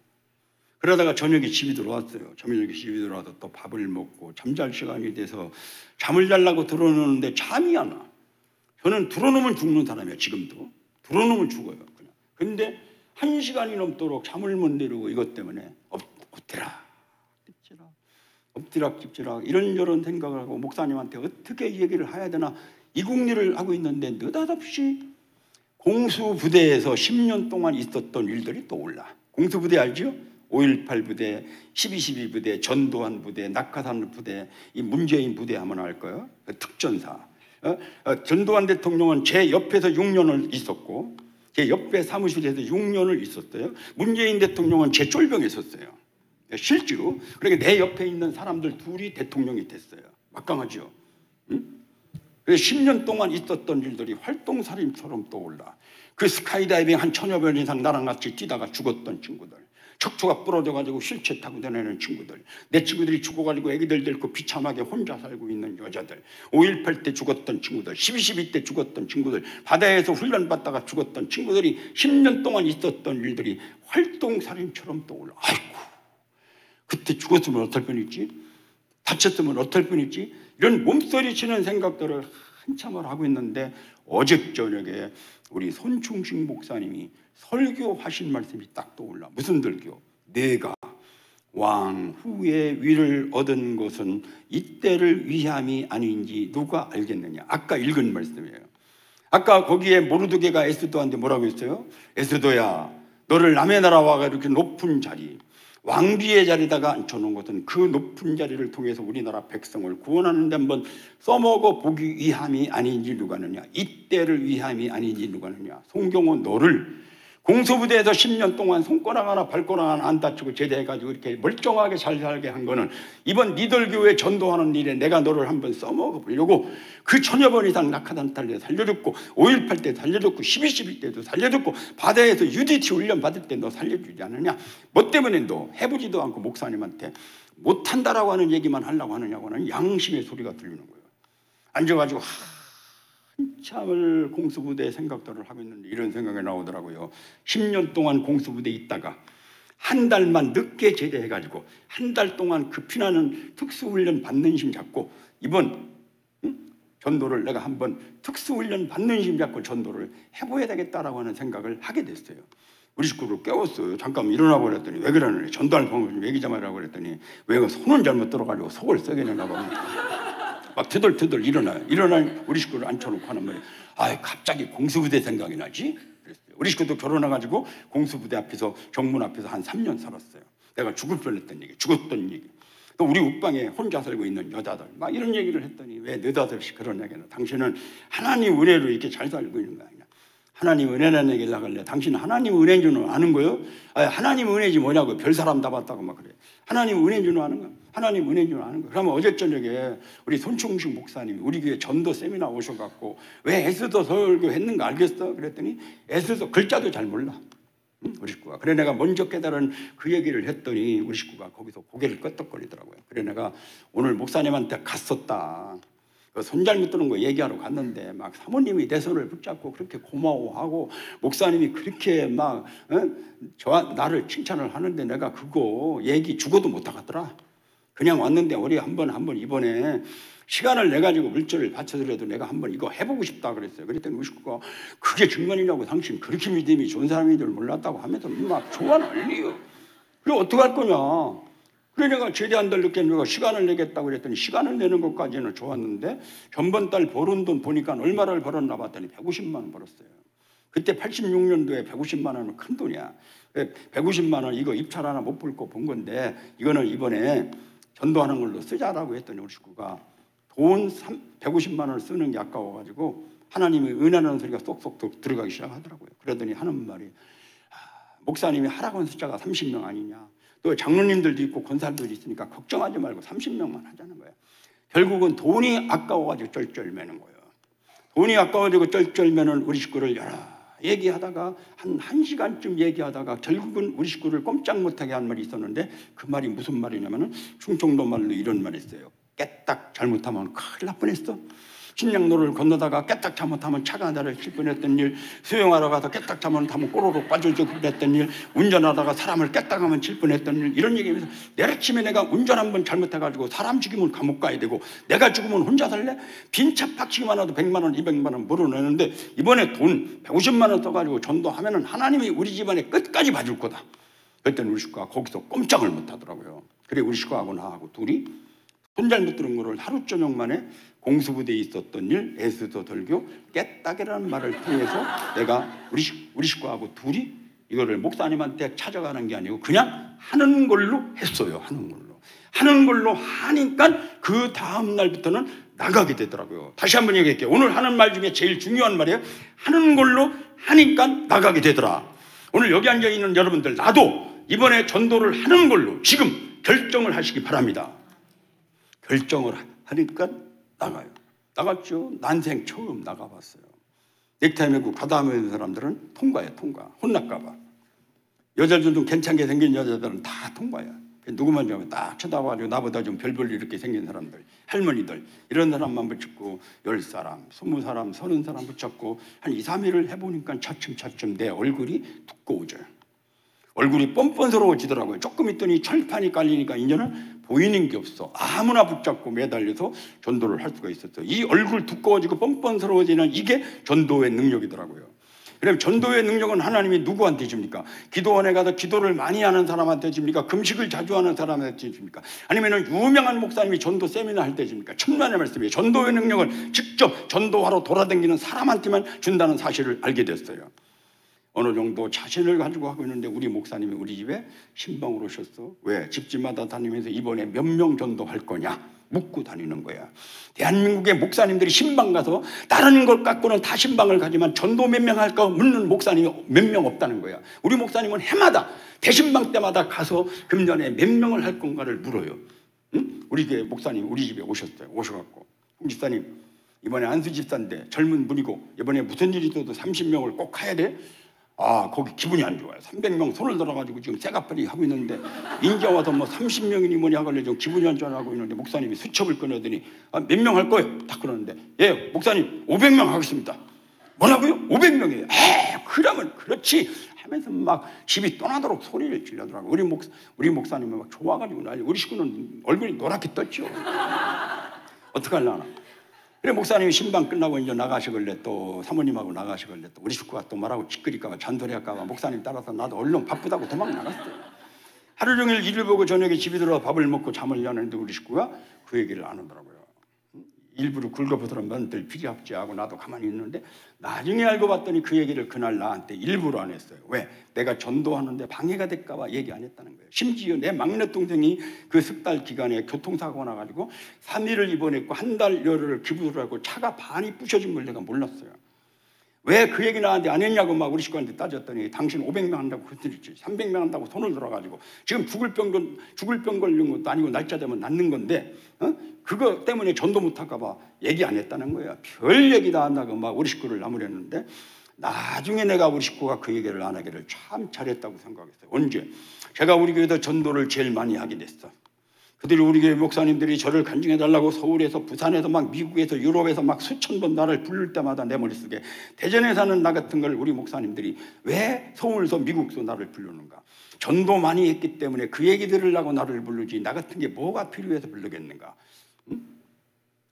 그러다가 저녁에 집에 들어왔어요. 저녁에 집에 들어와서 또 밥을 먹고 잠잘 시간이 돼서 잠을 자려고 들어놓는데 잠이 안 와. 저는 들어놓으면 죽는 사람이에요. 지금도 들어놓으면 죽어요. 그냥. 근데 1시간이 넘도록 잠을 못 내려고 이것 때문에 엎드락집지락 이런저런 생각을 하고 목사님한테 어떻게 얘기를 해야 되나 이국리를 하고 있는데 느닷없이 공수부대에서 10년 동안 있었던 일들이 떠올라. 공수부대 알죠? 5.18 부대, 12.12 부대, 전두환 부대, 낙하산 부대, 이 문재인 부대 하면 알 거예요. 특전사. 전두환 대통령은 제 옆에서 6년을 있었고 제 옆에 사무실에서 6년을 있었어요. 문재인 대통령은 제 쫄병에 있었어요. 실제로. 그러니까 내 옆에 있는 사람들 둘이 대통령이 됐어요. 막강하죠. 응? 그래서 10년 동안 있었던 일들이 활동살인처럼 떠올라. 그 스카이다이빙 한 1000여 번 이상 나랑 같이 뛰다가 죽었던 친구들, 척추가 부러져가지고 휠체어 타고 다니는 친구들, 내 친구들이 죽어가지고 애기들 데리고 비참하게 혼자 살고 있는 여자들, 5.18 때 죽었던 친구들, 12.12 때 죽었던 친구들, 바다에서 훈련받다가 죽었던 친구들이 10년 동안 있었던 일들이 활동살인처럼 떠올라. 아이고, 그때 죽었으면 어떨 뻔했지? 다쳤으면 어떨 뻔했지? 이런 몸서리치는 생각들을 한참을 하고 있는데 어제 저녁에 우리 손충식 목사님이 설교하신 말씀이 딱 떠올라. 무슨 설교? 내가 왕 후에 위를 얻은 것은 이때를 위함이 아닌지 누가 알겠느냐. 아까 읽은 말씀이에요. 아까 거기에 모르드게가 에스더한테 뭐라고 했어요? 에스더야, 너를 남의 나라 와가 이렇게 높은 자리, 왕비의 자리다가 앉혀놓은 것은 그 높은 자리를 통해서 우리나라 백성을 구원하는 데 한번 써먹어 보기 위함이 아닌지 누가 하느냐. 이때를 위함이 아닌지 누가 하느냐. 송경호 너를 공수부대에서 10년 동안 손가락 하나 발가락 하나 안 다치고 제대해가지고 이렇게 멀쩡하게 잘 살게 한 거는 이번 니들교회 전도하는 일에 내가 너를 한번 써먹어 보려고 그 1000여 번 이상 낙하산 탈 때 살려줬고 5.18 때 살려줬고 12.12 때도 살려줬고 바다에서 UDT 훈련 받을 때 너 살려주지 않느냐. 뭐 때문에 너 해보지도 않고 목사님한테 못한다라고 하는 얘기만 하려고 하느냐고 하는 양심의 소리가 들리는 거예요. 앉아가지고 한참을 공수부대 생각들을 하고 있는데 이런 생각이 나오더라고요. 10년 동안 공수부대에 있다가 한 달만 늦게 제대해가지고 한 달 동안 그 피나는 특수훈련 받는 힘 잡고 이번 전도를 내가 한번 특수훈련 받는 힘 잡고 전도를 해봐야 되겠다라고 하는 생각을 하게 됐어요. 우리 식구를 깨웠어요. 잠깐 일어나고 그랬더니 왜 그러느냐. 전도할 방법 좀 얘기 좀 하라고 그랬더니 왜 손을 잘못 들어가지고 속을 썩게 내나 봐. 막 터덜터덜 일어나요. 일어나니 우리 식구를 앉혀놓고 하는 말이에요. 아, 갑자기 공수부대 생각이 나지? 그랬어요. 우리 식구도 결혼해가지고 공수부대 앞에서 정문 앞에서 한 3년 살았어요. 내가 죽을 뻔했던 얘기, 죽었던 얘기. 또 우리 옥방에 혼자 살고 있는 여자들 막 이런 얘기를 했더니 왜 느닷없이 그런 얘기는 당신은 하나님 은혜로 이렇게 잘 살고 있는 거 아니냐. 하나님 은혜라는 얘기를 하길래 당신은 하나님 은혜인 줄은 아는 거요? 아니, 하나님 은혜지 뭐냐고. 별 사람 다 봤다고 막 그래. 하나님 은혜인 줄은 아는 거야. 하나님 은혜인 줄 아는 거야. 그러면 어제 저녁에 우리 손충식 목사님이 우리 교회 전도 세미나 오셔갖고 왜 에스더 설교 했는가 알겠어? 그랬더니 에스더 글자도 잘 몰라. 우리 식구가. 그래 내가 먼저 깨달은 그 얘기를 했더니 우리 식구가 거기서 고개를 끄덕거리더라고요. 그래 내가 오늘 목사님한테 갔었다. 그 손 잘못 드는 거 얘기하러 갔는데 막 사모님이 내 손을 붙잡고 그렇게 고마워하고 목사님이 그렇게 막 나를 칭찬을 하는데 내가 그거 얘기 죽어도 못 하겠더라. 그냥 왔는데 우리 한번 이번에 시간을 내가지고 물질을 바쳐서라도 내가 한번 이거 해보고 싶다 그랬어요. 그랬더니 우리 식구가 그게 증거이냐고. 당신 그렇게 믿음이 좋은 사람인 줄 몰랐다고 하면서 막 좋아 난리요. 그래 어떡할 거냐. 그래 내가 제대 한 달 늦게 내가 시간을 내겠다고 그랬더니 시간을 내는 것까지는 좋았는데 전번 달 벌은 돈 보니까 얼마를 벌었나 봤더니 150만 원 벌었어요. 그때 86년도에 150만 원은 큰 돈이야. 150만 원 이거 입찰 하나 못 볼 거 본 건데 이거는 이번에 전도하는 걸로 쓰자라고 했더니 우리 식구가 돈 150만 원을 쓰는 게 아까워가지고 하나님의 은혜라는 소리가 쏙쏙 들어가기 시작하더라고요. 그러더니 하는 말이 목사님이 하라고 숫자가 30명 아니냐. 또 장로님들도 있고 권사들도 있으니까 걱정하지 말고 30명만 하자는 거예요. 결국은 돈이 아까워가지고 쩔쩔매는 거예요. 돈이 아까워가지고 쩔쩔매는 우리 식구를 여러 얘기하다가 한 1시간쯤 얘기하다가 결국은 우리 식구를 꼼짝 못하게 한 말이 있었는데 그 말이 무슨 말이냐면은 충청도 말로 이런 말이 있어요. 깨딱 잘못하면 큰일 날 뻔했어. 신양로를 건너다가 깨딱 잘못하면 차가 나를 칠 뻔했던 일, 수영하러 가서 깨딱 잘못하면 꼬로록 빠져줄 뻔했던 일, 운전하다가 사람을 깨딱하면 칠 뻔했던 일, 이런 얘기하면서 내려치면 내가 운전 한번 잘못해가지고 사람 죽이면 감옥 가야 되고 내가 죽으면 혼자 살래? 빈차 팍치기만 해도 100만 원, 200만 원 물어내는데 이번에 돈 150만 원 써가지고 전도하면은 하나님이 우리 집안에 끝까지 봐줄 거다. 그랬더니 우리 식구가 거기서 꼼짝을 못 하더라고요. 그래 우리 식구하고 나하고 둘이 손 잘못 들은 거를 하루 저녁 만에 공수부대에 있었던 일, 에스더 설교, 깨딱이라는 말을 통해서 내가 우리 식구하고 둘이 이거를 목사님한테 찾아가는 게 아니고 그냥 하는 걸로 했어요. 하는 걸로 하니까 그 다음 날부터는 나가게 되더라고요. 다시 한번 얘기할게요. 오늘 하는 말 중에 제일 중요한 말이에요. 하는 걸로 하니까 나가게 되더라. 오늘 여기 앉아있는 여러분들, 나도 이번에 전도를 하는 걸로 지금 결정을 하시기 바랍니다. 결정을 하니까 나가요. 나갔죠. 난생 처음 나가봤어요. 넥타이 메고 가다하는 사람들은 통과야. 혼날까봐. 여자들 좀 괜찮게 생긴 여자들은 다 통과야. 누구만 좀 딱 쳐다봐가지고 나보다 좀 별별 이렇게 생긴 사람들, 할머니들 이런 사람만 붙였고 10사람, 20사람, 30사람 붙였고 한 2, 3일을 해보니까 차츰 내 얼굴이 두꺼워져요. 얼굴이 뻔뻔스러워지더라고요. 조금 있더니 철판이 깔리니까 이제는 보이는 게 없어. 아무나 붙잡고 매달려서 전도를 할 수가 있었어요. 이 얼굴 두꺼워지고 뻔뻔스러워지는 이게 전도의 능력이더라고요. 그럼 전도의 능력은 하나님이 누구한테 줍니까? 기도원에 가서 기도를 많이 하는 사람한테 줍니까? 금식을 자주 하는 사람한테 줍니까? 아니면 유명한 목사님이 전도 세미나 할 때 줍니까? 천만의 말씀이에요. 전도의 능력을 직접 전도하러 돌아다니는 사람한테만 준다는 사실을 알게 됐어요. 어느 정도 자신을 가지고 하고 있는데 우리 목사님이 우리 집에 신방으로 오셨어. 왜? 집집마다 다니면서 이번에 몇 명 전도할 거냐 묻고 다니는 거야. 대한민국의 목사님들이 신방 가서 다른 것 갖고는 다 신방을 가지만 전도 몇 명 할까 묻는 목사님이 몇 명 없다는 거야. 우리 목사님은 해마다 대신방 때마다 가서 금년에 몇 명을 할 건가를 물어요. 응? 우리 교회 목사님 우리 집에 오셨어요. 오셔갖고 홍 집사님 이번에 안수 집사인데 젊은 분이고 이번에 무슨 일이 있어도 30명을 꼭 가야 돼? 아 거기 기분이 안 좋아요. 300명 손을 들어가지고 지금 쇠가파리 하고 있는데 인제 와서 뭐 30명이니 뭐니 하길래 좀 기분이 안 좋아하고 있는데 목사님이 수첩을 꺼내더니 아, 몇 명 할 거예요? 딱 그러는데 예 목사님 500명 하겠습니다. 뭐라고요? 500명이에요. 그러면 그렇지 하면서 막 집이 떠나도록 소리를 질러더라고요. 우리 목사님은 막 좋아가지고 난리. 우리 식구는 얼굴이 노랗게 떴죠. 어떡하려나. 그래 목사님이 신방 끝나고 이제 나가시길래 또 사모님하고 나가시길래 또 우리 식구가 또 뭐라고 찌끄릴까봐 잔소리할까봐 목사님 따라서 나도 얼른 바쁘다고 도망 나갔어요. 하루 종일 일을 보고 저녁에 집에 들어와 밥을 먹고 잠을 자는데 우리 식구가 그 얘기를 안 하더라고요. 일부러 굴거부스런 면들 비리합지하고 나도 가만히 있는데 나중에 알고 봤더니 그 얘기를 그날 나한테 일부러 안 했어요. 왜? 내가 전도하는데 방해가 될까봐 얘기 안 했다는 거예요. 심지어 내 막내 동생이 그 석 달 기간에 교통사고가 나가지고 3일을 입원했고 한 달 열흘을 기부를 하고 차가 반이 부셔진 걸 내가 몰랐어요. 왜 그 얘기 나한테 안 했냐고 막 우리 식구한테 따졌더니 당신 500명 한다고 그랬지 300명 한다고 손을 들어가지고 지금 죽을 병 걸린 것도 아니고 날짜 되면 낫는 건데 그거 때문에 전도 못할까 봐 얘기 안 했다는 거야. 별 얘기 다 한다고 막 우리 식구를 나무랬는데 나중에 내가 우리 식구가 그 얘기를 안 하기를 참 잘했다고 생각했어요. 언제? 제가 우리 교회에서 전도를 제일 많이 하게 됐어. 그들이 우리 교회 목사님들이 저를 간증해달라고 서울에서 부산에서 막 미국에서 유럽에서 막 수천 번 나를 부를 때마다 내 머릿속에 대전에 사는 나 같은 걸 우리 목사님들이 왜 서울에서 미국에서 나를 부르는가. 전도 많이 했기 때문에 그 얘기 들으려고 나를 부르지 나 같은 게 뭐가 필요해서 부르겠는가.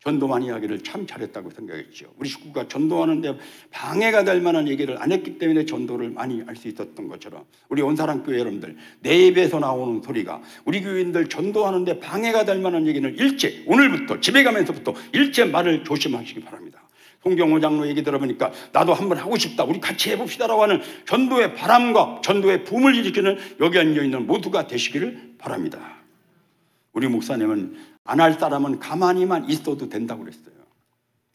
전도 많이 하기를 참 잘했다고 생각했죠. 우리 식구가 전도하는데 방해가 될 만한 얘기를 안 했기 때문에 전도를 많이 할 수 있었던 것처럼 우리 온사랑교회 여러분들 내 입에서 나오는 소리가 우리 교인들 전도하는데 방해가 될 만한 얘기는 일체 오늘부터 집에 가면서부터 일체 말을 조심하시기 바랍니다. 송경호 장로 얘기 들어보니까 나도 한번 하고 싶다 우리 같이 해봅시다라고 하는 전도의 바람과 전도의 붐을 일으키는 여기 앉아있는 모두가 되시기를 바랍니다. 우리 목사님은 안 할 사람은 가만히만 있어도 된다고 그랬어요.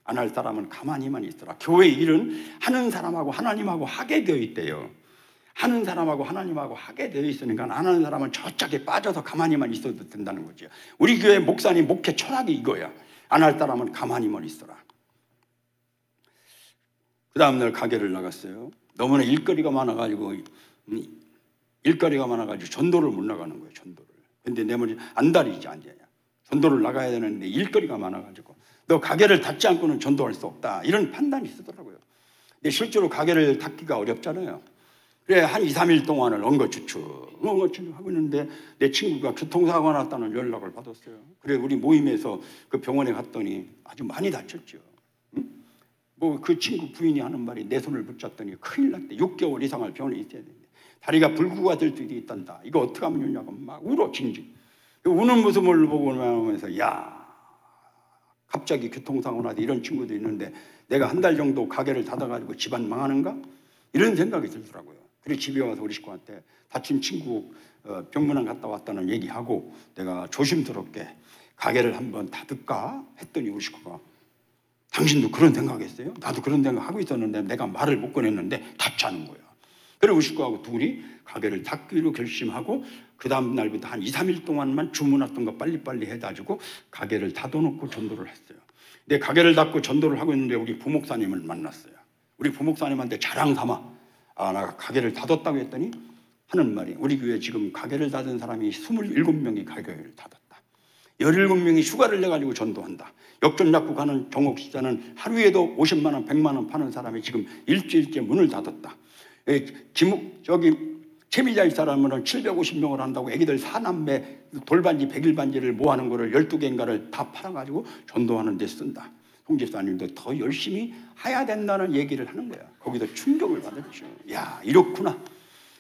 안 할 사람은 가만히만 있어라. 교회 일은 하는 사람하고 하나님하고 하게 되어 있대요. 하는 사람하고 하나님하고 하게 되어 있으니까 안 하는 사람은 저쪽에 빠져서 가만히만 있어도 된다는 거죠. 우리 교회 목사님 목회 철학이 이거야. 안 할 사람은 가만히만 있어라. 그 다음날 가게를 나갔어요. 너무나 일거리가 많아가지고 전도를 못 나가는 거예요. 전도를. 근데 내 머리 안달이지 앉아야. 전도를 나가야 되는데 일거리가 많아가지고 너 가게를 닫지 않고는 전도할 수 없다, 이런 판단이 있더라고요. 근데 실제로 가게를 닫기가 어렵잖아요. 그래 한 2, 3일 동안을 엉거주춤 하고 있는데 내 친구가 교통사고가 났다는 연락을 받았어요. 그래 우리 모임에서 그 병원에 갔더니 아주 많이 다쳤죠. 뭐 그 친구 부인이 하는 말이 내 손을 붙잡더니 큰일 났대. 6개월 이상을 병원에 있어야 되는데 다리가 불구가 될 수도 있단다. 이거 어떻게 하면 좋냐고 막 울어 징징. 우는 모습을 보고 나면서 야, 갑자기 교통사고 나서 이런 친구도 있는데 내가 한 달 정도 가게를 닫아가지고 집안 망하는가? 이런 생각이 들더라고요. 그래서 집에 와서 우리 식구한테 다친 친구 병문안 갔다 왔다는 얘기하고 내가 조심스럽게 가게를 한번 닫을까 했더니 우리 식구가 당신도 그런 생각했어요? 나도 그런 생각하고 있었는데 내가 말을 못 꺼냈는데 닫자는 거야. 그래서 우리 식구하고 둘이 가게를 닫기로 결심하고 그 다음 날부터 한 2, 3일 동안만 주문했던 거 빨리빨리 해가지고 가게를 닫아놓고 전도를 했어요. 근데 가게를 닫고 전도를 하고 있는데 우리 부목사님을 만났어요. 우리 부목사님한테 자랑 삼아 나 가게를 닫았다고 했더니 하는 말이 우리 교회 지금 가게를 닫은 사람이 27명이 가게를 닫았다. 17명이 휴가를 내가지고 전도한다. 역전약국 가는 종옥시장은 하루에도 50만 원, 100만 원 파는 사람이 지금 일주일째 문을 닫았다. 저기 채미자일 사람은 750명을 한다고 애기들 4남매 돌반지 100일 반지를 모아놓은 거를 12개인가를 다 팔아가지고 전도하는 데 쓴다. 홍집사님도 더 열심히 해야 된다는 얘기를 하는 거야. 거기서 충격을 받았죠. 야, 이렇구나.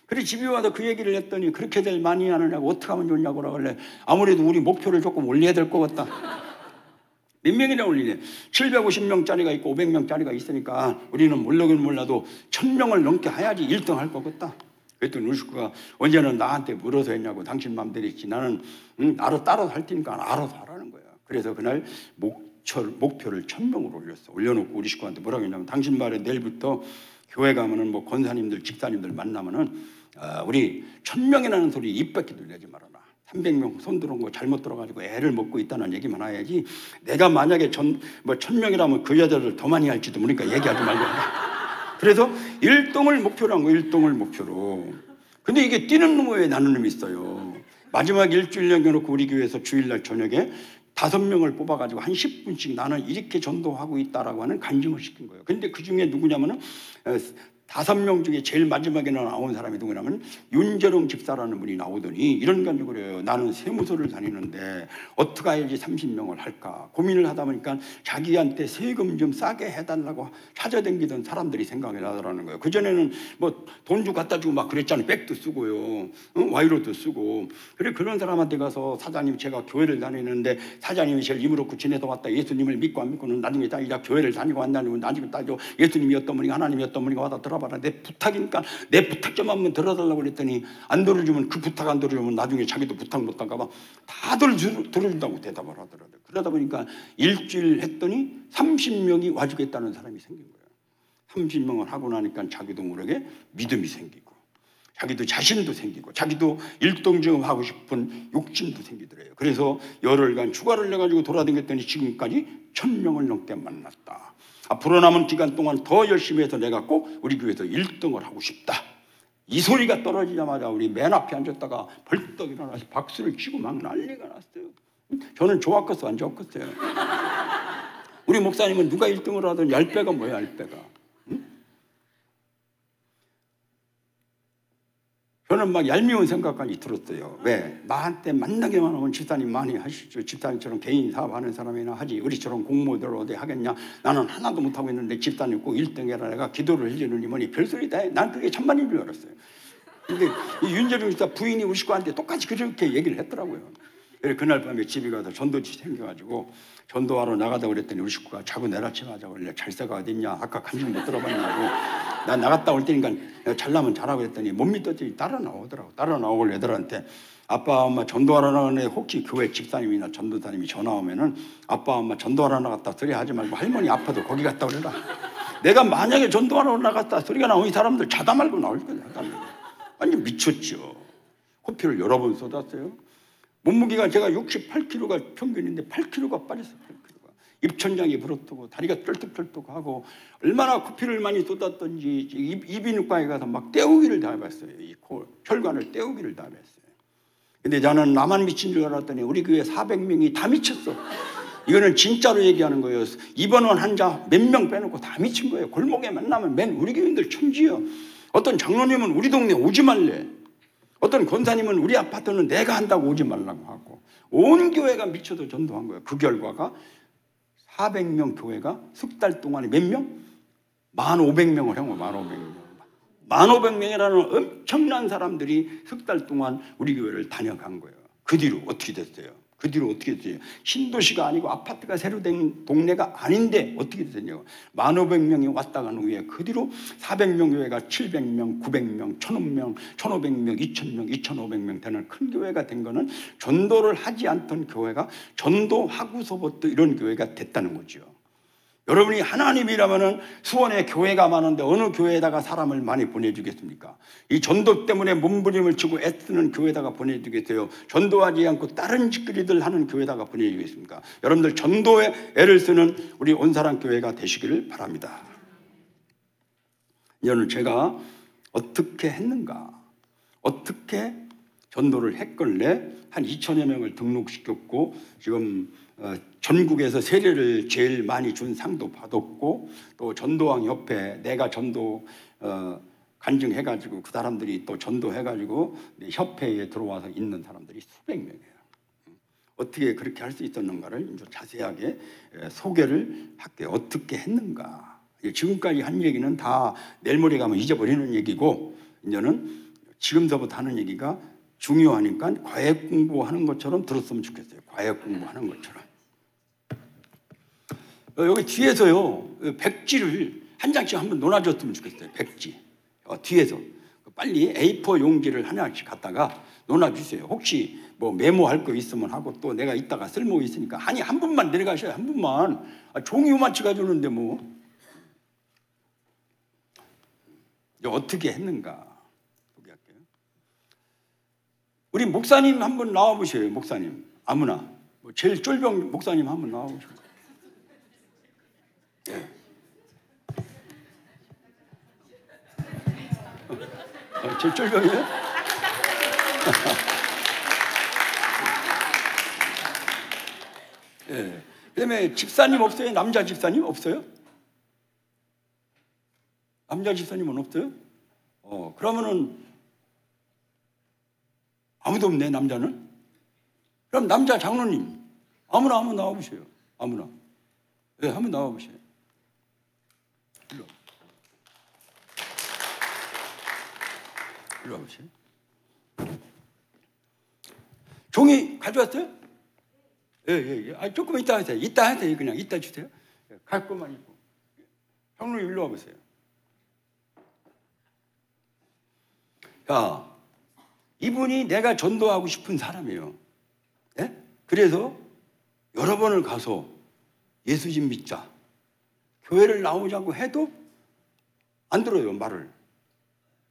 그래 집에 와서 그 얘기를 했더니 그렇게들 많이 하느냐고 어떻게 하면 좋냐고 그러길래 아무래도 우리 목표를 조금 올려야 될 것 같다. 몇 명이나 올리네. 750명짜리가 있고 500명짜리가 있으니까 우리는 모르긴 몰라도 1000명을 넘게 해야지 1등 할 것 같다. 그랬더니 우리 식구가 언제는 나한테 물어서 했냐고. 당신 맘대로 있지. 나는 나로 따라서 할 테니까 알아서 하라는 거야. 그래서 그날 목표를 1000명으로 올렸어. 올려놓고 우리 식구한테 뭐라고 했냐면 당신 말에 내일부터 교회 가면은 뭐 권사님들 집사님들 만나면은 우리 1000명이라는 소리 입 밖에도 내지 말아라. 300명 손 들어온 거 잘못 들어가지고 애를 먹고 있다는 얘기만 해야지. 내가 만약에 1000명이라면 그 여자들 더 많이 할지도 모르니까 얘기하지 말고. 그래서 1등을 목표로 한 거. 1등을 목표로. 근데 이게 뛰는 놈에 나는 놈이 있어요. 마지막 일주일 남겨놓고 우리 교회에서 주일날 저녁에 5명을 뽑아가지고 한 10분씩 나는 이렇게 전도하고 있다라고 하는 간증을 시킨 거예요. 근데 그 중에 누구냐면은 5명 중에 제일 마지막에 나온 사람이 누구냐면 윤재롱 집사라는 분이 나오더니 이런 간증을 그래요. 나는 세무서를 다니는데 어떻게 해야지 30명을 할까 고민을 하다 보니까 자기한테 세금 좀 싸게 해달라고 찾아다니던 사람들이 생각이 나더라는 거예요. 그전에는 뭐 돈 주고 갖다 주고 막 그랬잖아요. 백도 쓰고요, 와이로도 쓰고. 그래 그런 사람한테 가서 사장님 제가 교회를 다니는데 사장님이 제일 힘을 얻고 지내다 왔다. 예수님을 믿고 안 믿고는 나중에 자기가 교회를 다니고 안 다니고 나중에 따져 예수님이 어떤 분인가 하나님이 어떤 분인가 와다 들어봐라. 내 부탁이니까 내 부탁 좀 한번 들어달라고 그랬더니 안 들어주면 그 부탁 안 들어주면 나중에 자기도 부탁 못 할까 봐 다들 들어준다고 대답을 하더라고요. 그러다 보니까 일주일 했더니 30명이 와주겠다는 사람이 생긴 거예요. 30명을 하고 나니까 자기도 모르게 믿음이 생기고 자기도 자신도 생기고 자기도 일동정 하고 싶은 욕심도 생기더래요. 그래서 열흘간 휴가를 내가지고 돌아다녔더니 지금까지 1000명을 넘게 만났다. 앞으로 남은 기간 동안 더 열심히 해서 내가 꼭 우리 교회에서 1등을 하고 싶다. 이 소리가 떨어지자마자 우리 맨 앞에 앉았다가 벌떡 일어나서 박수를 치고 막 난리가 났어요. 저는 좋았겠어 안 좋았겠어요? 우리 목사님은 누가 1등을 하든 10배가 뭐야 10배가. 저는 막 얄미운 생각까지 들었어요. 왜? 나한테 만나기만 하면 집사님 많이 하시죠. 집사님처럼 개인 사업하는 사람이나 하지. 우리처럼 공모들 어디 하겠냐. 나는 하나도 못하고 있는데 집사님 꼭 1등 해라. 내가 기도를 해주느니 뭐니 별소리다 해. 난 그게 천만인 줄 알았어요. 근데 이 윤재룡 집사 부인이 우리 식구한테 똑같이 그렇게 얘기를 했더라고요. 그래서 그날 밤에 집에 가서 전도지 생겨가지고 전도하러 나가다 그랬더니 우리 식구가 자꾸 내라치마자 원래 잘세가 어딨냐. 아까 간증 못 들어봤냐고. 난 나갔다 올 테니까 잘나면 잘하고 그랬더니 못 믿었더니 따라 나오더라고. 따라 나오고 애들한테 아빠 엄마 전도하러 나가는데 혹시 교회 집사님이나 전도사님이 전화 오면은 아빠 엄마 전도하러 나갔다 소리 하지 말고 할머니 아파도 거기 갔다 오래라. 내가 만약에 전도하러 나갔다 소리가 나오면 이 사람들 자다 말고 나올 거야. 완전 미쳤죠. 코피를 여러 번 쏟았어요. 몸무게가 제가 68kg가 평균인데 8kg가 빠졌어요. 8kg가. 입천장이 부러뜨고 다리가 떨뚝떨뚝하고 얼마나 코피를 많이 쏟았던지 이비인후과에 가서 막 떼우기를 다 해봤어요. 이 혈관을 떼우기를 다 했어요. 근데 나는 나만 미친 줄 알았더니 우리 교회 400명이 다 미쳤어. 이거는 진짜로 얘기하는 거예요. 입원원 환자 몇 명 빼놓고 다 미친 거예요. 골목에 만나면 맨 우리 교인들 천지요. 어떤 장로님은 우리 동네 오지 말래. 어떤 권사님은 우리 아파트는 내가 한다고 오지 말라고 하고 온 교회가 미쳐서 전도한 거예요. 그 결과가 400명 교회가 석 달 동안에 몇 명? 1,500명을 한 거예요. 1,500명. 1,500명이라는 엄청난 사람들이 석 달 동안 우리 교회를 다녀간 거예요. 그 뒤로 어떻게 됐어요? 그 뒤로 어떻게 됐어요? 신도시가 아니고 아파트가 새로 된 동네가 아닌데 어떻게 됐냐고. 1,500명이 왔다 간 후에 그 뒤로 400명 교회가 700명, 900명, 1,000명, 1,500명, 2,000명, 2,500명 되는 큰 교회가 된 거는 전도를 하지 않던 교회가 전도하고서부터 이런 교회가 됐다는 거죠. 여러분이 하나님이라면은 수원에 교회가 많은데 어느 교회에다가 사람을 많이 보내주겠습니까? 이 전도 때문에 몸부림을 치고 애쓰는 교회에다가 보내주겠어요? 전도하지 않고 다른 짓거리들 하는 교회에다가 보내주겠습니까? 여러분들 전도에 애를 쓰는 우리 온사랑 교회가 되시기를 바랍니다. 이제는 제가 어떻게 했는가? 어떻게 전도를 했걸래? 한 2,000여 명을 등록시켰고 지금 전국에서 세례를 제일 많이 준 상도 받았고 또 전도왕 협회 내가 전도 간증해가지고 그 사람들이 또 전도해가지고 협회에 들어와서 있는 사람들이 수백 명이에요. 어떻게 그렇게 할 수 있었는가를 이제 자세하게 소개를 할게요. 어떻게 했는가. 지금까지 한 얘기는 다 내일 모레 가면 잊어버리는 얘기고 이제는 지금서부터 하는 얘기가 중요하니까 과외 공부하는 것처럼 들었으면 좋겠어요. 과외 공부하는 것처럼. 여기 뒤에서요 백지를 한 장씩 한번 놓아줬으면 좋겠어요. 백지 뒤에서 빨리 A4 용지를 하나씩 갖다가 놓아주세요. 혹시 뭐 메모할 거 있으면 하고 또 내가 이따가 쓸모 있으니까 아니 한 분만 내려가셔요. 한 분만. 종이 요만치 가져오는데 뭐 어떻게 했는가 소개할게요. 우리 목사님 한번 나와보세요. 목사님 아무나 제일 쫄병 목사님 한번 나와보세요. 제일 쫄병이에요? 예. 그다음에 집사님 없어요? 남자 집사님 없어요? 남자 집사님은 없어요? 그러면은 아무도 없네 남자는. 그럼 남자 장로님 아무나 한번 나와보세요. 아무나. 예, 한번 나와보세요. 일로 와보세요. 종이 가져왔어요? 예. 조금 이따 하세요. 이따 하세요. 그냥 이따 주세요. 갈 것만 있고. 형님 일로 와보세요. 야, 이분이 내가 전도하고 싶은 사람이에요. 예? 그래서 여러 번을 가서 예수 좀 믿자. 교회를 나오자고 해도 안 들어요, 말을.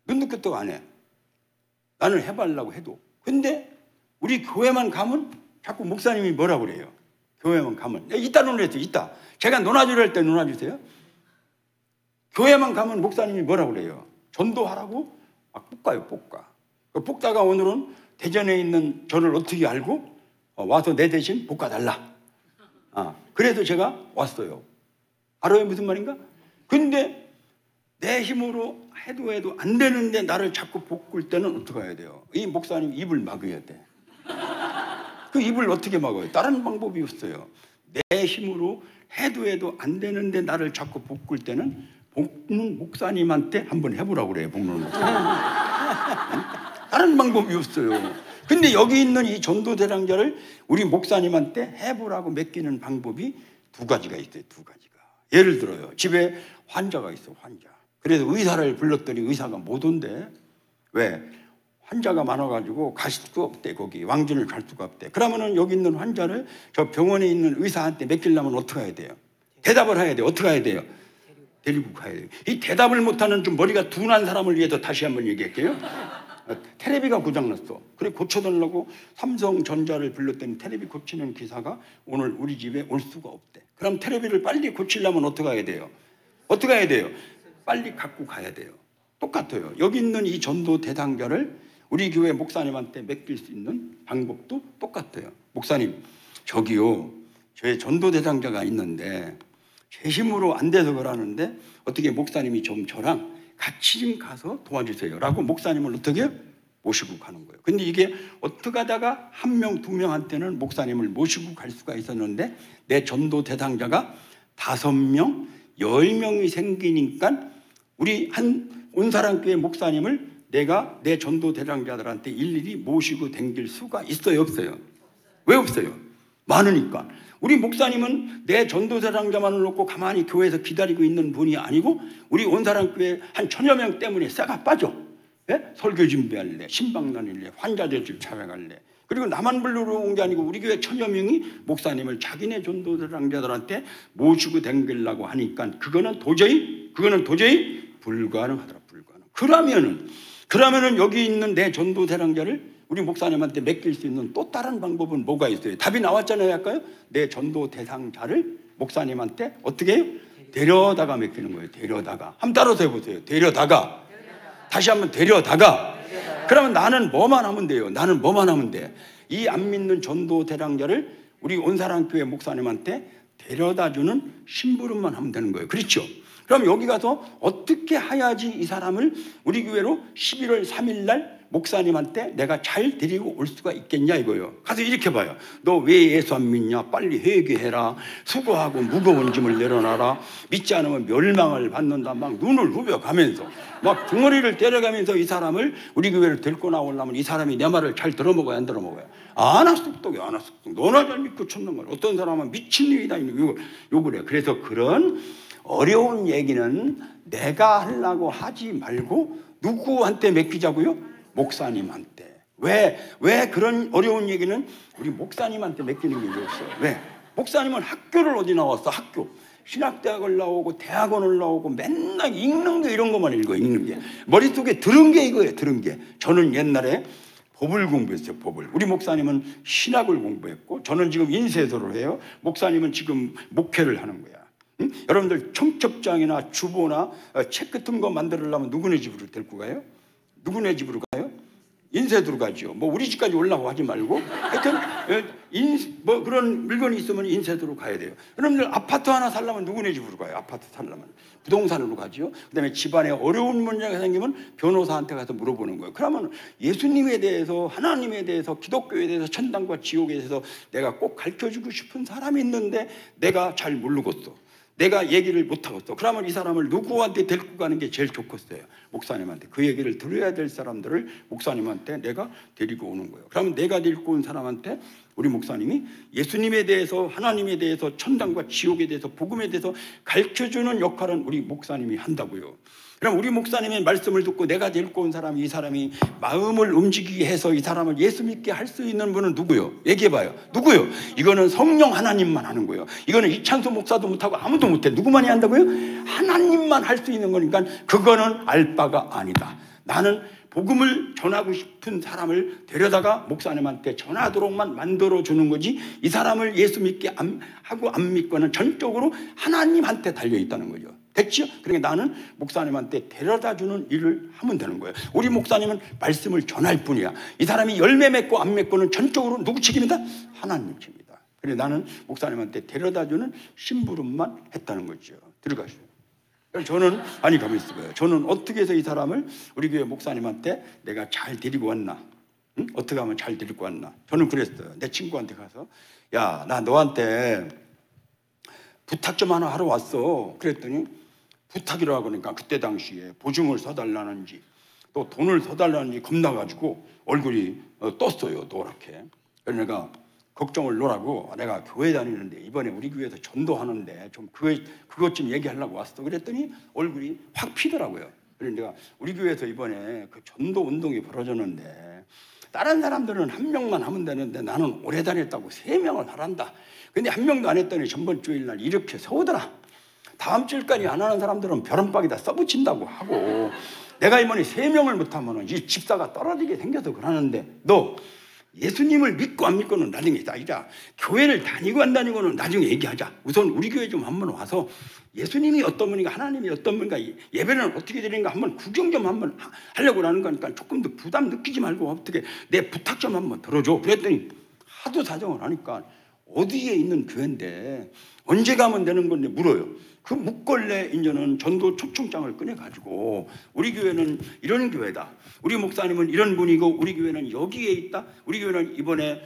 눈도 끝도 안 해. 나는 해보려고 해도. 근데 우리 교회만 가면 자꾸 목사님이 뭐라고 그래요. 교회만 가면. 이따 논했어요. 이따. 제가 논아주려 할 때 논아주세요. 교회만 가면 목사님이 뭐라고 그래요. 전도하라고 막 볶아요. 볶아. 볶다가 오늘은 대전에 있는 저를 어떻게 알고 와서 내 대신 볶아달라. 그래서 제가 왔어요. 알아요? 무슨 말인가? 근데 내 힘으로 해도 안 되는데 나를 자꾸 볶을 때는 어떻게 해야 돼요? 이 목사님 입을 막아야 돼. 그 입을 어떻게 막아요? 다른 방법이 없어요. 내 힘으로 해도 안 되는데 나를 자꾸 볶을 때는 볶는 목사님한테 한번 해보라고 그래요. 볶는 목사님. 다른 방법이 없어요. 근데 여기 있는 이 전도대장자를 우리 목사님한테 해보라고 맡기는 방법이 두 가지가 있어요. 두 가지가. 예를 들어요. 집에 환자가 있어. 환자. 그래서 의사를 불렀더니 의사가 못 온대. 왜? 환자가 많아가지고 갈 수가 없대. 거기 왕진을 갈 수가 없대. 그러면은 여기 있는 환자를 저 병원에 있는 의사한테 맡기려면 어떻게 해야 돼요? 대답을 해야 돼요. 어떻게 해야 돼요? 데리고 가야 돼요. 이 대답을 못하는 좀 머리가 둔한 사람을 위해서 다시 한번 얘기할게요. 테레비가 고장났어. 그래 고쳐달라고 삼성전자를 불렀더니 테레비 고치는 기사가 오늘 우리 집에 올 수가 없대. 그럼 테레비를 빨리 고치려면 어떻게 해야 돼요? 어떻게 해야 돼요? 빨리 갖고 가야 돼요. 똑같아요. 여기 있는 이 전도 대상자를 우리 교회 목사님한테 맡길 수 있는 방법도 똑같아요. 목사님, 저기요, 저의 전도 대상자가 있는데 제 힘으로 안 돼서 그러는데 어떻게 목사님이 좀 저랑 같이 좀 가서 도와주세요 라고 목사님을 어떻게 모시고 가는 거예요. 근데 이게 어떻게 하다가 한 명, 두 명한테는 목사님을 모시고 갈 수가 있었는데 내 전도 대상자가 5명, 10명이 생기니까 우리 온사랑교회 목사님을 내가 내 전도 대상자들한테 일일이 모시고 댕길 수가 있어요, 없어요? 왜 없어요? 많으니까. 우리 목사님은 내 전도 대상자만을 놓고 가만히 교회에서 기다리고 있는 분이 아니고 우리 온사랑교회 한 1000여 명 때문에 쇠가 빠져. 예? 설교 준비할래, 신방 다닐래, 환자들 집 찾아갈래. 그리고 나만 부르러 온 게 아니고 우리 교회 1000여 명이 목사님을 자기네 전도 대상자들한테 모시고 댕기려고 하니까 그거는 도저히 불가능하더라. 그러면은 여기 있는 내 전도 대상자를 우리 목사님한테 맡길 수 있는 또 다른 방법은 뭐가 있어요? 답이 나왔잖아요. 할까요? 내 전도 대상자를 목사님한테 어떻게 해요? 데려다가 맡기는 거예요. 데려다가. 한번 따라서 해보세요. 데려다가. 다시 한번 데려다가. 그러면 나는 뭐만 하면 돼요? 나는 뭐만 하면 돼? 이 안 믿는 전도 대상자를 우리 온사랑교회 목사님한테 데려다주는 심부름만 하면 되는 거예요. 그렇죠? 그럼 여기 가서 어떻게 해야지 이 사람을 우리 교회로 11월 3일 날 목사님한테 내가 잘 데리고 올 수가 있겠냐 이거예요. 가서 이렇게 봐요. 너 왜 예수 안 믿냐? 빨리 회개해라. 수고하고 무거운 짐을 내려놔라. 믿지 않으면 멸망을 받는다. 막 눈을 후벼가면서 막 덩어리를 때려가면서 이 사람을 우리 교회를 데리고 나오려면 이 사람이 내 말을 잘 들어먹어야 안 들어먹어요? 안 하숙독이 안 하숙독. 너나 잘 믿고 쳤는 거야. 어떤 사람은 미친놈이다 욕을 해. 그래서 그런 어려운 얘기는 내가 하려고 하지 말고 누구한테 맡기자고요? 목사님한테. 왜 그런 어려운 얘기는 우리 목사님한테 맡기는 게 없어요? 왜? 목사님은 학교를 어디 나왔어? 학교. 신학대학을 나오고 대학원을 나오고 맨날 읽는 게 이런 것만 읽어. 읽는 게 머릿속에 들은 게 이거예요. 들은 게. 저는 옛날에 법을 공부했어요. 법을. 우리 목사님은 신학을 공부했고 저는 지금 인쇄소를 해요. 목사님은 지금 목회를 하는 거야. 응? 여러분들 청첩장이나 주보나 책 같은 거 만들려면 누구네 집으로 데리고 가요? 누구네 집으로 가요? 인쇄소로 가죠. 뭐 우리 집까지 올라고 하지 말고 하여튼 뭐 그런 물건이 있으면 인쇄소로 가야 돼요. 여러분들 아파트 하나 살려면 누구네 집으로 가요? 아파트 살려면 부동산으로 가죠. 그다음에 집안에 어려운 문제가 생기면 변호사한테 가서 물어보는 거예요. 그러면 예수님에 대해서, 하나님에 대해서, 기독교에 대해서, 천당과 지옥에 대해서 내가 꼭 가르쳐주고 싶은 사람이 있는데 내가 잘 모르겠어. 내가 얘기를 못하겠어. 그러면 이 사람을 누구한테 데리고 가는 게 제일 좋겠어요? 목사님한테. 그 얘기를 들어야 될 사람들을 목사님한테 내가 데리고 오는 거예요. 그러면 내가 데리고 온 사람한테 우리 목사님이 예수님에 대해서, 하나님에 대해서, 천당과 지옥에 대해서, 복음에 대해서 가르쳐주는 역할은 우리 목사님이 한다고요. 그럼 우리 목사님의 말씀을 듣고 내가 데리고 온 사람이, 이 사람이 마음을 움직이게 해서 이 사람을 예수 믿게 할 수 있는 분은 누구요? 얘기해봐요. 누구요? 이거는 성령 하나님만 하는 거예요. 이거는 이찬수 목사도 못하고 아무도 못해. 누구만이 한다고요? 하나님만 할 수 있는 거니까 그거는 알 바가 아니다. 나는 복음을 전하고 싶은 사람을 데려다가 목사님한테 전하도록만 만들어주는 거지, 이 사람을 예수 믿게 하고 안 믿고는 전적으로 하나님한테 달려있다는 거죠. 됐죠? 그러니까 나는 목사님한테 데려다주는 일을 하면 되는 거예요. 우리 목사님은 말씀을 전할 뿐이야. 이 사람이 열매 맺고 안 맺고는 전적으로 누구 책임이다? 하나님 책임이다. 그래서 나는 목사님한테 데려다주는 심부름만 했다는 거죠. 들어가시죠. 저는 아니 가만히 있어봐요. 저는 어떻게 해서 이 사람을 우리 교회 목사님한테 내가 잘 데리고 왔나? 응? 어떻게 하면 잘 데리고 왔나? 저는 그랬어요. 내 친구한테 가서 야, 나 너한테 부탁 좀 하나 하러 왔어. 그랬더니 부탁이라고 그러니까 그때 당시에 보증을 서달라는지 또 돈을 서달라는지 겁나가지고 얼굴이 떴어요. 노랗게. 그래서 내가 걱정을 놓으라고 내가 교회 다니는데 이번에 우리 교회에서 전도하는데 좀 그것 좀 얘기하려고 왔어. 그랬더니 얼굴이 확 피더라고요. 그래서 내가 우리 교회에서 이번에 그 전도 운동이 벌어졌는데 다른 사람들은 1명만 하면 되는데 나는 오래 다녔다고 3명을 하란다. 근데 1명도 안 했더니 전번 주일날 이렇게 서오더라. 다음 주일까지 안 하는 사람들은 벼른박이다 써붙인다고 하고 내가 이번에 3명을 못하면 이 집사가 떨어지게 생겨서 그러는데 너 예수님을 믿고 안 믿고는 나중에 따지자. 교회를 다니고 안 다니고는 나중에 얘기하자. 우선 우리 교회 좀 한번 와서 예수님이 어떤 분인가, 하나님이 어떤 분인가, 예배는 어떻게 드리는가 한번 구경 좀 한번 하려고 하는 거니까 조금 더 부담 느끼지 말고 어떻게 내 부탁 좀 한번 들어줘. 그랬더니 하도 사정을 하니까 어디에 있는 교회인데 언제 가면 되는 건데 물어요. 그 묵걸레 이제는 전도 초청장을 꺼내가지고 우리 교회는 이런 교회다. 우리 목사님은 이런 분이고 우리 교회는 여기에 있다. 우리 교회는 이번에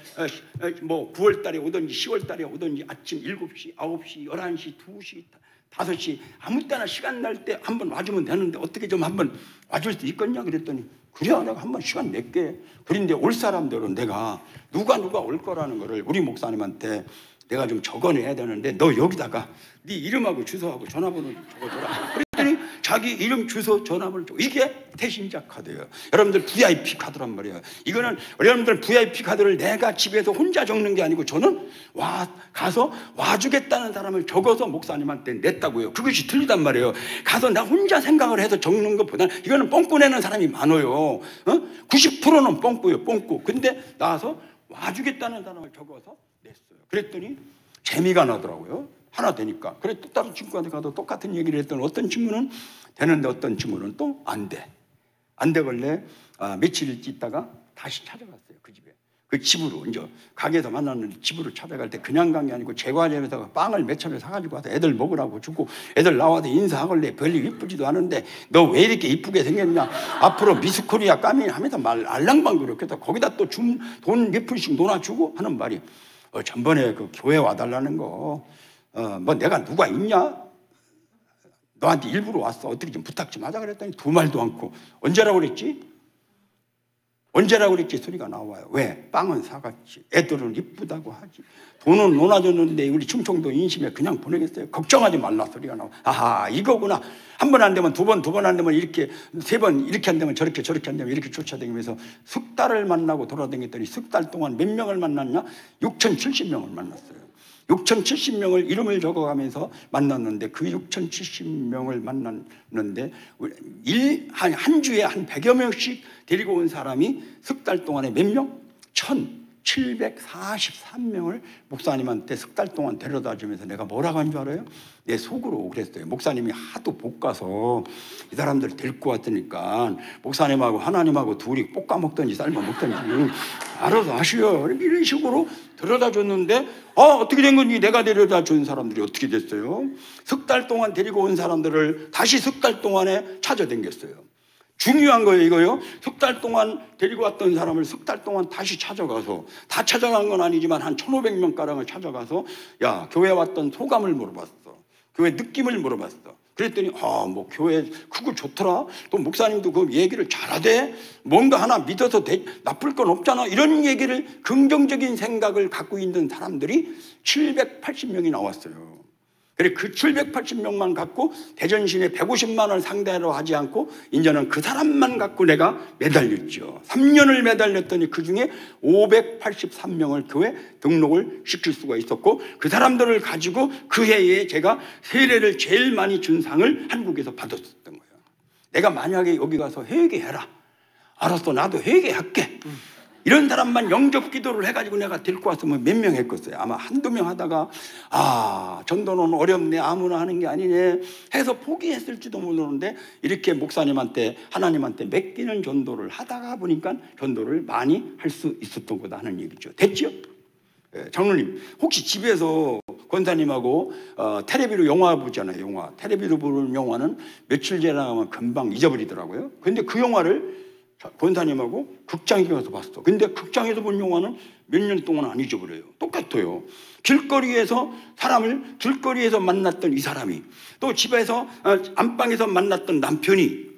뭐 9월 달에 오든지 10월 달에 오든지 아침 7시, 9시, 11시, 2시, 5시 아무 때나 시간 날 때 한번 와주면 되는데 어떻게 좀 한번 와줄 수 있겠냐 그랬더니 그래 내가 한번 시간 낼게. 그런데 올 사람들은 내가 누가 올 거라는 거를 우리 목사님한테 내가 좀 적어내야 되는데 너 여기다가 네 이름하고 주소하고 전화번호 적어줘라. 그랬더니 자기 이름 주소 전화번호 적어. 이게 태신자 카드예요. 여러분들 VIP 카드란 말이에요. 이거는 여러분들 VIP 카드를 내가 집에서 혼자 적는 게 아니고 저는 가서 와주겠다는 사람을 적어서 목사님한테 냈다고요. 그것이 틀리단 말이에요. 가서 나 혼자 생각을 해서 적는 것보다는 이거는 뻥꾸 내는 사람이 많아요. 90%는 뻥꾸예요. 뻥꾸. 근데 나와서 와주겠다는 사람을 적어서 냈어요. 그랬더니 재미가 나더라고요. 하나 되니까. 그래 또 다른 친구한테 가도 똑같은 얘기를 했더니 어떤 친구는 되는데 어떤 친구는 또 안 돼. 안 되길래 며칠 있다가 다시 찾아갔어요. 그 집에. 그 집으로 이제 가게에서 만났는데 집으로 찾아갈 때 그냥 간 게 아니고 제과점에서 빵을 몇 차례 사가지고 와서 애들 먹으라고 주고 애들 나와서 인사하길래 별로 이쁘지도 않은데 너 왜 이렇게 이쁘게 생겼냐. 앞으로 미스코리아 까미 하면서 말 알랑방그렇게 거기다 또 돈 몇 푼씩 놓아주고 하는 말이 전번에 그 교회 와달라는 거 뭐 내가 누가 있냐? 너한테 일부러 왔어. 어떻게 좀 부탁 좀 하자 그랬더니 두 말도 않고 언제라고 그랬지? 언제라고 그랬지? 소리가 나와요. 왜? 빵은 사갔지. 애들은 이쁘다고 하지. 돈은 놓아줬는데 우리 충청도 인심에 그냥 보내겠어요. 걱정하지 말라 소리가 나와. 아하 이거구나. 한 번 안 되면 두 번 안 되면 이렇게 세 번 이렇게 안 되면 저렇게 안 되면 이렇게 쫓아다니면서 석 달을 만나고 돌아다녔더니 석 달 동안 몇 명을 만났냐? 6,070명을 만났어요. 6,070명을 이름을 적어가면서 만났는데 그 6,070명을 만났는데 한 주에 한 100여 명씩 데리고 온 사람이 석 달 동안에 몇 명? 1,743명을 목사님한테 석 달 동안 데려다 주면서 내가 뭐라고 한 줄 알아요? 내 속으로 그랬어요. 목사님이 하도 볶아서 이 사람들 데리고 왔으니까 목사님하고 하나님하고 둘이 볶아 먹든지 삶아 먹든지 알아서 하시오. 이런 식으로 데려다 줬는데 어떻게 된 건지 내가 데려다 준 사람들이 어떻게 됐어요? 석 달 동안 데리고 온 사람들을 다시 석 달 동안에 찾아다녔어요. 중요한 거예요 이거요. 석 달 동안 데리고 왔던 사람을 석 달 동안 다시 찾아가서 다 찾아간 건 아니지만 한 1,500명가량을 찾아가서 야 교회 왔던 소감을 물어봤어. 교회 느낌을 물어봤어. 그랬더니 뭐 교회 그거 좋더라. 또 목사님도 그 얘기를 잘하대. 뭔가 하나 믿어서 나쁠 건 없잖아. 이런 얘기를 긍정적인 생각을 갖고 있는 사람들이 780명이 나왔어요. 그래 그 780명만 갖고 대전시내 150만 원 상대로 하지 않고 이제는 그 사람만 갖고 내가 매달렸죠. 3년을 매달렸더니 그중에 583명을 교회 등록을 시킬 수가 있었고 그 사람들을 가지고 그 해에 제가 세례를 제일 많이 준 상을 한국에서 받았었던 거예요. 내가 만약에 여기 가서 회개해라. 알았어 나도 회개할게. 이런 사람만 영접 기도를 해가지고 내가 데리고 왔으면 몇 명 했겠어요? 아마 한두 명 하다가 전도는 어렵네 아무나 하는 게 아니네 해서 포기했을지도 모르는데 이렇게 목사님한테 하나님한테 맡기는 전도를 하다가 보니까 전도를 많이 할 수 있었던 거다 하는 얘기죠. 됐죠? 장로님 혹시 집에서 권사님하고 텔레비로 영화 보잖아요. 영화 텔레비로 보는 영화는 며칠 지나가면 금방 잊어버리더라고요. 근데 그 영화를 권사님하고 극장에 가서 봤어. 근데 극장에서 본 영화는 몇 년 동안 안 잊어버려요. 똑같아요. 길거리에서 만났던 이 사람이 또 집에서 안방에서 만났던 남편이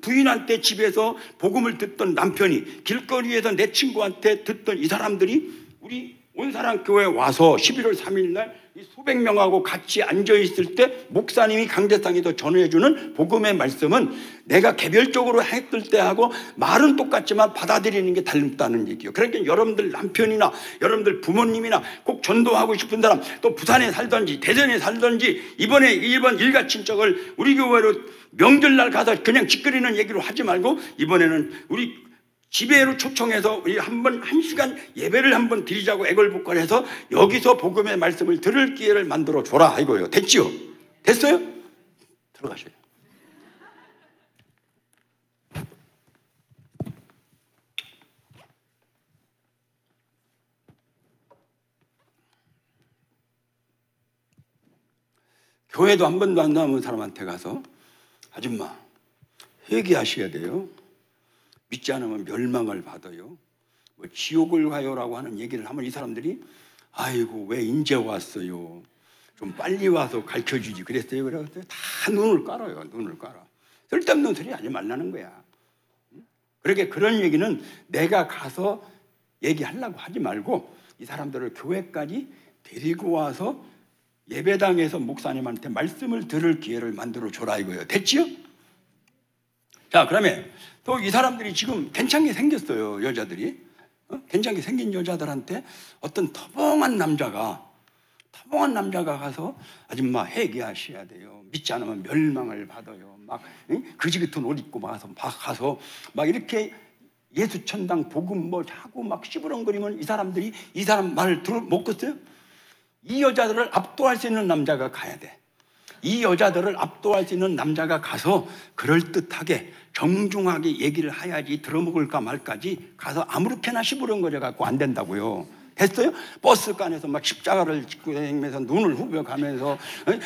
부인한테 집에서 복음을 듣던 남편이 길거리에서 내 친구한테 듣던 이 사람들이 우리 온사랑교회에 와서 11월 3일 날 수백 명하고 같이 앉아있을 때 목사님이 강대상에서 전해주는 복음의 말씀은 내가 개별적으로 했을 때하고 말은 똑같지만 받아들이는 게 다르다는 얘기예요. 그러니까 여러분들 남편이나 여러분들 부모님이나 꼭 전도하고 싶은 사람 또 부산에 살든지 대전에 살든지 이번 일가친척을 우리 교회로 명절날 가서 그냥 짓거리는 얘기로 하지 말고 이번에는 우리 집회로 초청해서 우리 한번 1시간 예배를 한번 드리자고 애걸복걸해서 여기서 복음의 말씀을 들을 기회를 만들어 줘라 이거예요. 됐지요? 됐어요? 들어가셔요. 교회도 한 번도 안 나온 사람한테 가서 아줌마 회개하셔야 돼요. 믿지 않으면 멸망을 받아요. 뭐 지옥을 가요라고 하는 얘기를 하면 이 사람들이 아이고 왜 인제 왔어요. 좀 빨리 와서 가르쳐주지 그랬어요. 그래서 다 눈을 깔아요. 눈을 깔아. 쓸데없는 소리 하지 말라는 거야. 그렇게 그런 얘기는 내가 가서 얘기하려고 하지 말고 이 사람들을 교회까지 데리고 와서 예배당에서 목사님한테 말씀을 들을 기회를 만들어 줘라 이거예요. 됐지요? 자, 그러면 또 이 사람들이 지금 괜찮게 생겼어요. 여자들이. 괜찮게 생긴 여자들한테 어떤 터봉한 남자가 가서 아줌마 회개하셔야 돼요. 믿지 않으면 멸망을 받아요. 막 그지 같은 옷 입고 가서 막 이렇게 예수 천당 복음 뭐 하고 막 시부렁거리면 이 사람 말을 못 듣어요? 이 여자들을 압도할 수 있는 남자가 가야 돼. 이 여자들을 압도할 수 있는 남자가 가서 그럴듯하게 정중하게 얘기를 해야지 들어먹을까 말까지 가서 아무렇게나 시부렁거려 갖고 안 된다고요. 됐어요? 버스간에서 막 십자가를 짚고 다니면서 눈을 후벼가면서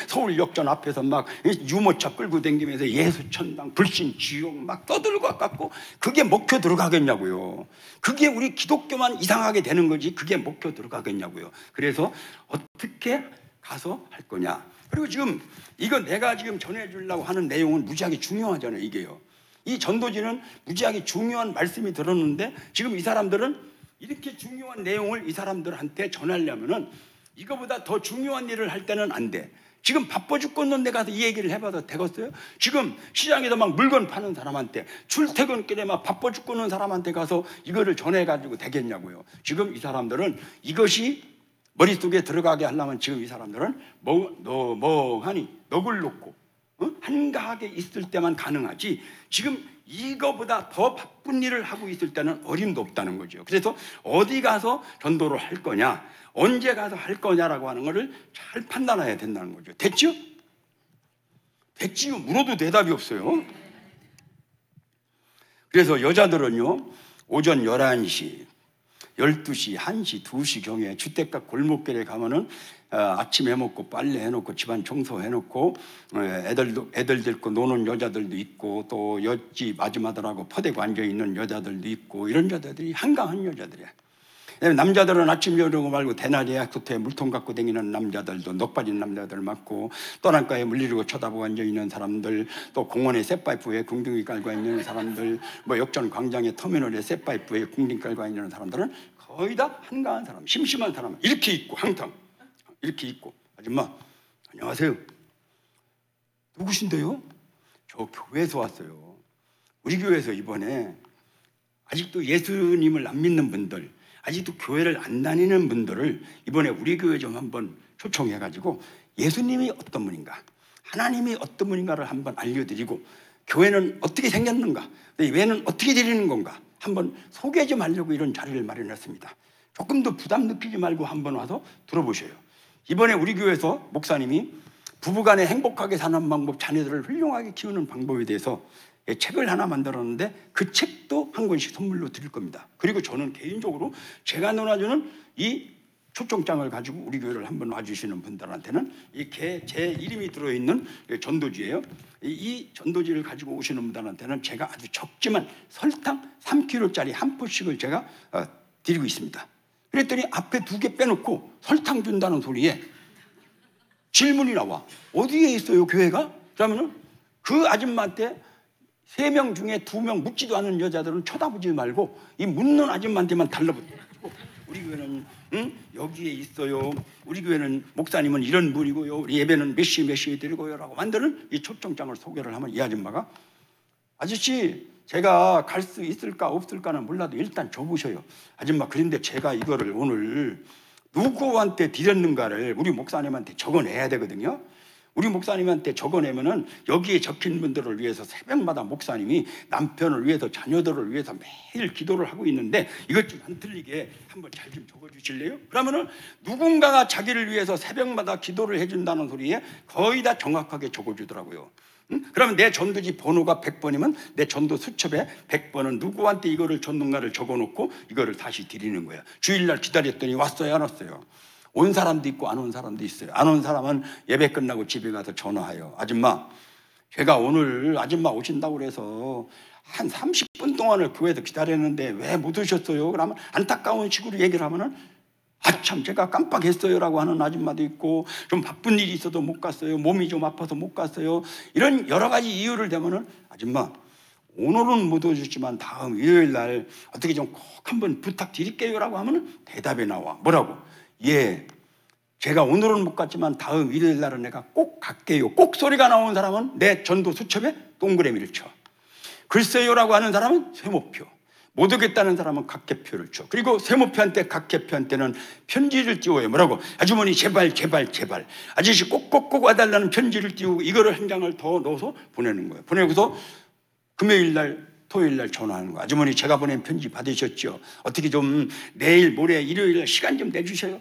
서울역전 앞에서 막 유모차 끌고 다니면서 예수 천당 불신 지옥 막 떠들고 갖고 그게 목표 들어가겠냐고요. 그게 우리 기독교만 이상하게 되는 거지 그게 목표 들어가겠냐고요. 그래서 어떻게 가서 할 거냐. 그리고 지금 이거 내가 지금 전해주려고 하는 내용은 무지하게 중요하잖아요. 이게요. 이 전도지는 무지하게 중요한 말씀이 들었는데 지금 이 사람들은 이렇게 중요한 내용을 이 사람들한테 전하려면은 이거보다 더 중요한 일을 할 때는 안 돼. 지금 바빠 죽겠는데 가서 이 얘기를 해봐도 되겠어요? 지금 시장에서 막 물건 파는 사람한테 출퇴근길에 막 바빠 죽겠는 사람한테 가서 이거를 전해가지고 되겠냐고요. 지금 이 사람들은 이것이 머릿속에 들어가게 하려면 지금 이 사람들은 멍하니 넋을 놓고 한가하게 있을 때만 가능하지 지금 이거보다 더 바쁜 일을 하고 있을 때는 어림도 없다는 거죠. 그래서 어디 가서 전도를 할 거냐 언제 가서 할 거냐라고 하는 거를 잘 판단해야 된다는 거죠. 됐죠? 됐지요? 물어도 대답이 없어요. 그래서 여자들은요 오전 11시 12시, 1시, 2시경에 주택가 골목길에 가면은 아침 해먹고 빨래 해놓고 집안 청소해놓고 애들 데리고 노는 여자들도 있고 또 옆집 아줌마들하고 퍼대고 앉아있는 여자들도 있고 이런 여자들이 한가한 여자들이야. 남자들은 아침 저녁 말고 대낮에 약수터에 물통 갖고 다니는 남자들도 넋 빠진 남자들 많고 떠난가에 물리르고 쳐다보고 앉아있는 사람들 또 공원에 쇠파이프에 궁둥이 깔고 있는 사람들 뭐 역전 광장의 터미널에 쇠파이프에 궁둥이 깔고 있는 사람들은 거의 다 한가한 사람 심심한 사람 이렇게 있고 항상 이렇게 있고 아줌마 안녕하세요 누구신데요? 저 교회에서 왔어요. 우리 교회에서 이번에 아직도 예수님을 안 믿는 분들 아직도 교회를 안 다니는 분들을 이번에 우리 교회 좀 한번 초청해가지고 예수님이 어떤 분인가 하나님이 어떤 분인가를 한번 알려드리고 교회는 어떻게 생겼는가 예배는 어떻게 드리는 건가 한번 소개 좀 하려고 이런 자리를 마련했습니다. 조금 더 부담 느끼지 말고 한번 와서 들어보셔요. 이번에 우리 교회에서 목사님이 부부간에 행복하게 사는 방법 자녀들을 훌륭하게 키우는 방법에 대해서 책을 하나 만들었는데 그 책도 한 권씩 선물로 드릴 겁니다. 그리고 저는 개인적으로 제가 나눠주는 이 초청장을 가지고 우리 교회를 한번 와주시는 분들한테는 제 이름이 들어있는 전도지예요. 이 전도지를 가지고 오시는 분들한테는 제가 아주 적지만 설탕 3kg짜리 한 포씩을 제가 드리고 있습니다. 그랬더니 앞에 2개 빼놓고 설탕 준다는 소리에 질문이 나와. 어디에 있어요 교회가? 그러면은 그 아줌마한테 3명 중에 2명 묻지도 않은 여자들은 쳐다보지 말고 이 묻는 아줌마한테만 달라붙고 우리 교회는 여기에 있어요. 우리 교회는 목사님은 이런 분이고요. 우리 예배는 몇 시에 드리고요 라고 만드는 이 초청장을 소개를 하면 이 아줌마가 아저씨 제가 갈 수 있을까 없을까는 몰라도 일단 줘보셔요. 아줌마 그런데 제가 이거를 오늘 누구한테 드렸는가를 우리 목사님한테 적어내야 되거든요. 우리 목사님한테 적어내면은 여기에 적힌 분들을 위해서 새벽마다 목사님이 남편을 위해서 자녀들을 위해서 매일 기도를 하고 있는데 이것 좀 안 틀리게 한번 잘 좀 적어주실래요? 그러면은 누군가가 자기를 위해서 새벽마다 기도를 해준다는 소리에 거의 다 정확하게 적어주더라고요. 그러면 내 전도지 번호가 100번이면 내 전도 수첩에 100번은 누구한테 이거를 줬는가를 적어놓고 이거를 다시 드리는 거야. 주일날 기다렸더니 왔어요, 안 왔어요? 온 사람도 있고 안 온 사람도 있어요. 안 온 사람은 예배 끝나고 집에 가서 전화해요. 아줌마, 제가 오늘 아줌마 오신다고 그래서 한 30분 동안을 교회에서 기다렸는데 왜 못 오셨어요? 그러면 안타까운 식으로 얘기를 하면은 참 제가 깜빡했어요 라고 하는 아줌마도 있고, 좀 바쁜 일이 있어도 못 갔어요, 몸이 좀 아파서 못 갔어요, 이런 여러 가지 이유를 대면은 아줌마, 오늘은 못 오셨지만 다음 일요일 날 어떻게 좀 꼭 한번 부탁드릴게요 라고 하면은 대답이 나와. 뭐라고? 예, 제가 오늘은 못 갔지만 다음 일요일 날은 내가 꼭 갈게요. 꼭 소리가 나오는 사람은 내 전도 수첩에 동그라미를 쳐. 글쎄요라고 하는 사람은 세모표, 못 오겠다는 사람은 각개표를 쳐. 그리고 세모표한테 각개표한테는 편지를 띄워요. 뭐라고? 아주머니 제발 제발 제발 아저씨 꼭꼭꼭 와달라는 편지를 띄우고 이거를 한 장을 더 넣어서 보내는 거예요. 보내고서 금요일날 토요일날 전화하는 거예요. 아주머니 제가 보낸 편지 받으셨죠? 어떻게 좀 내일 모레 일요일날 시간 좀 내주세요.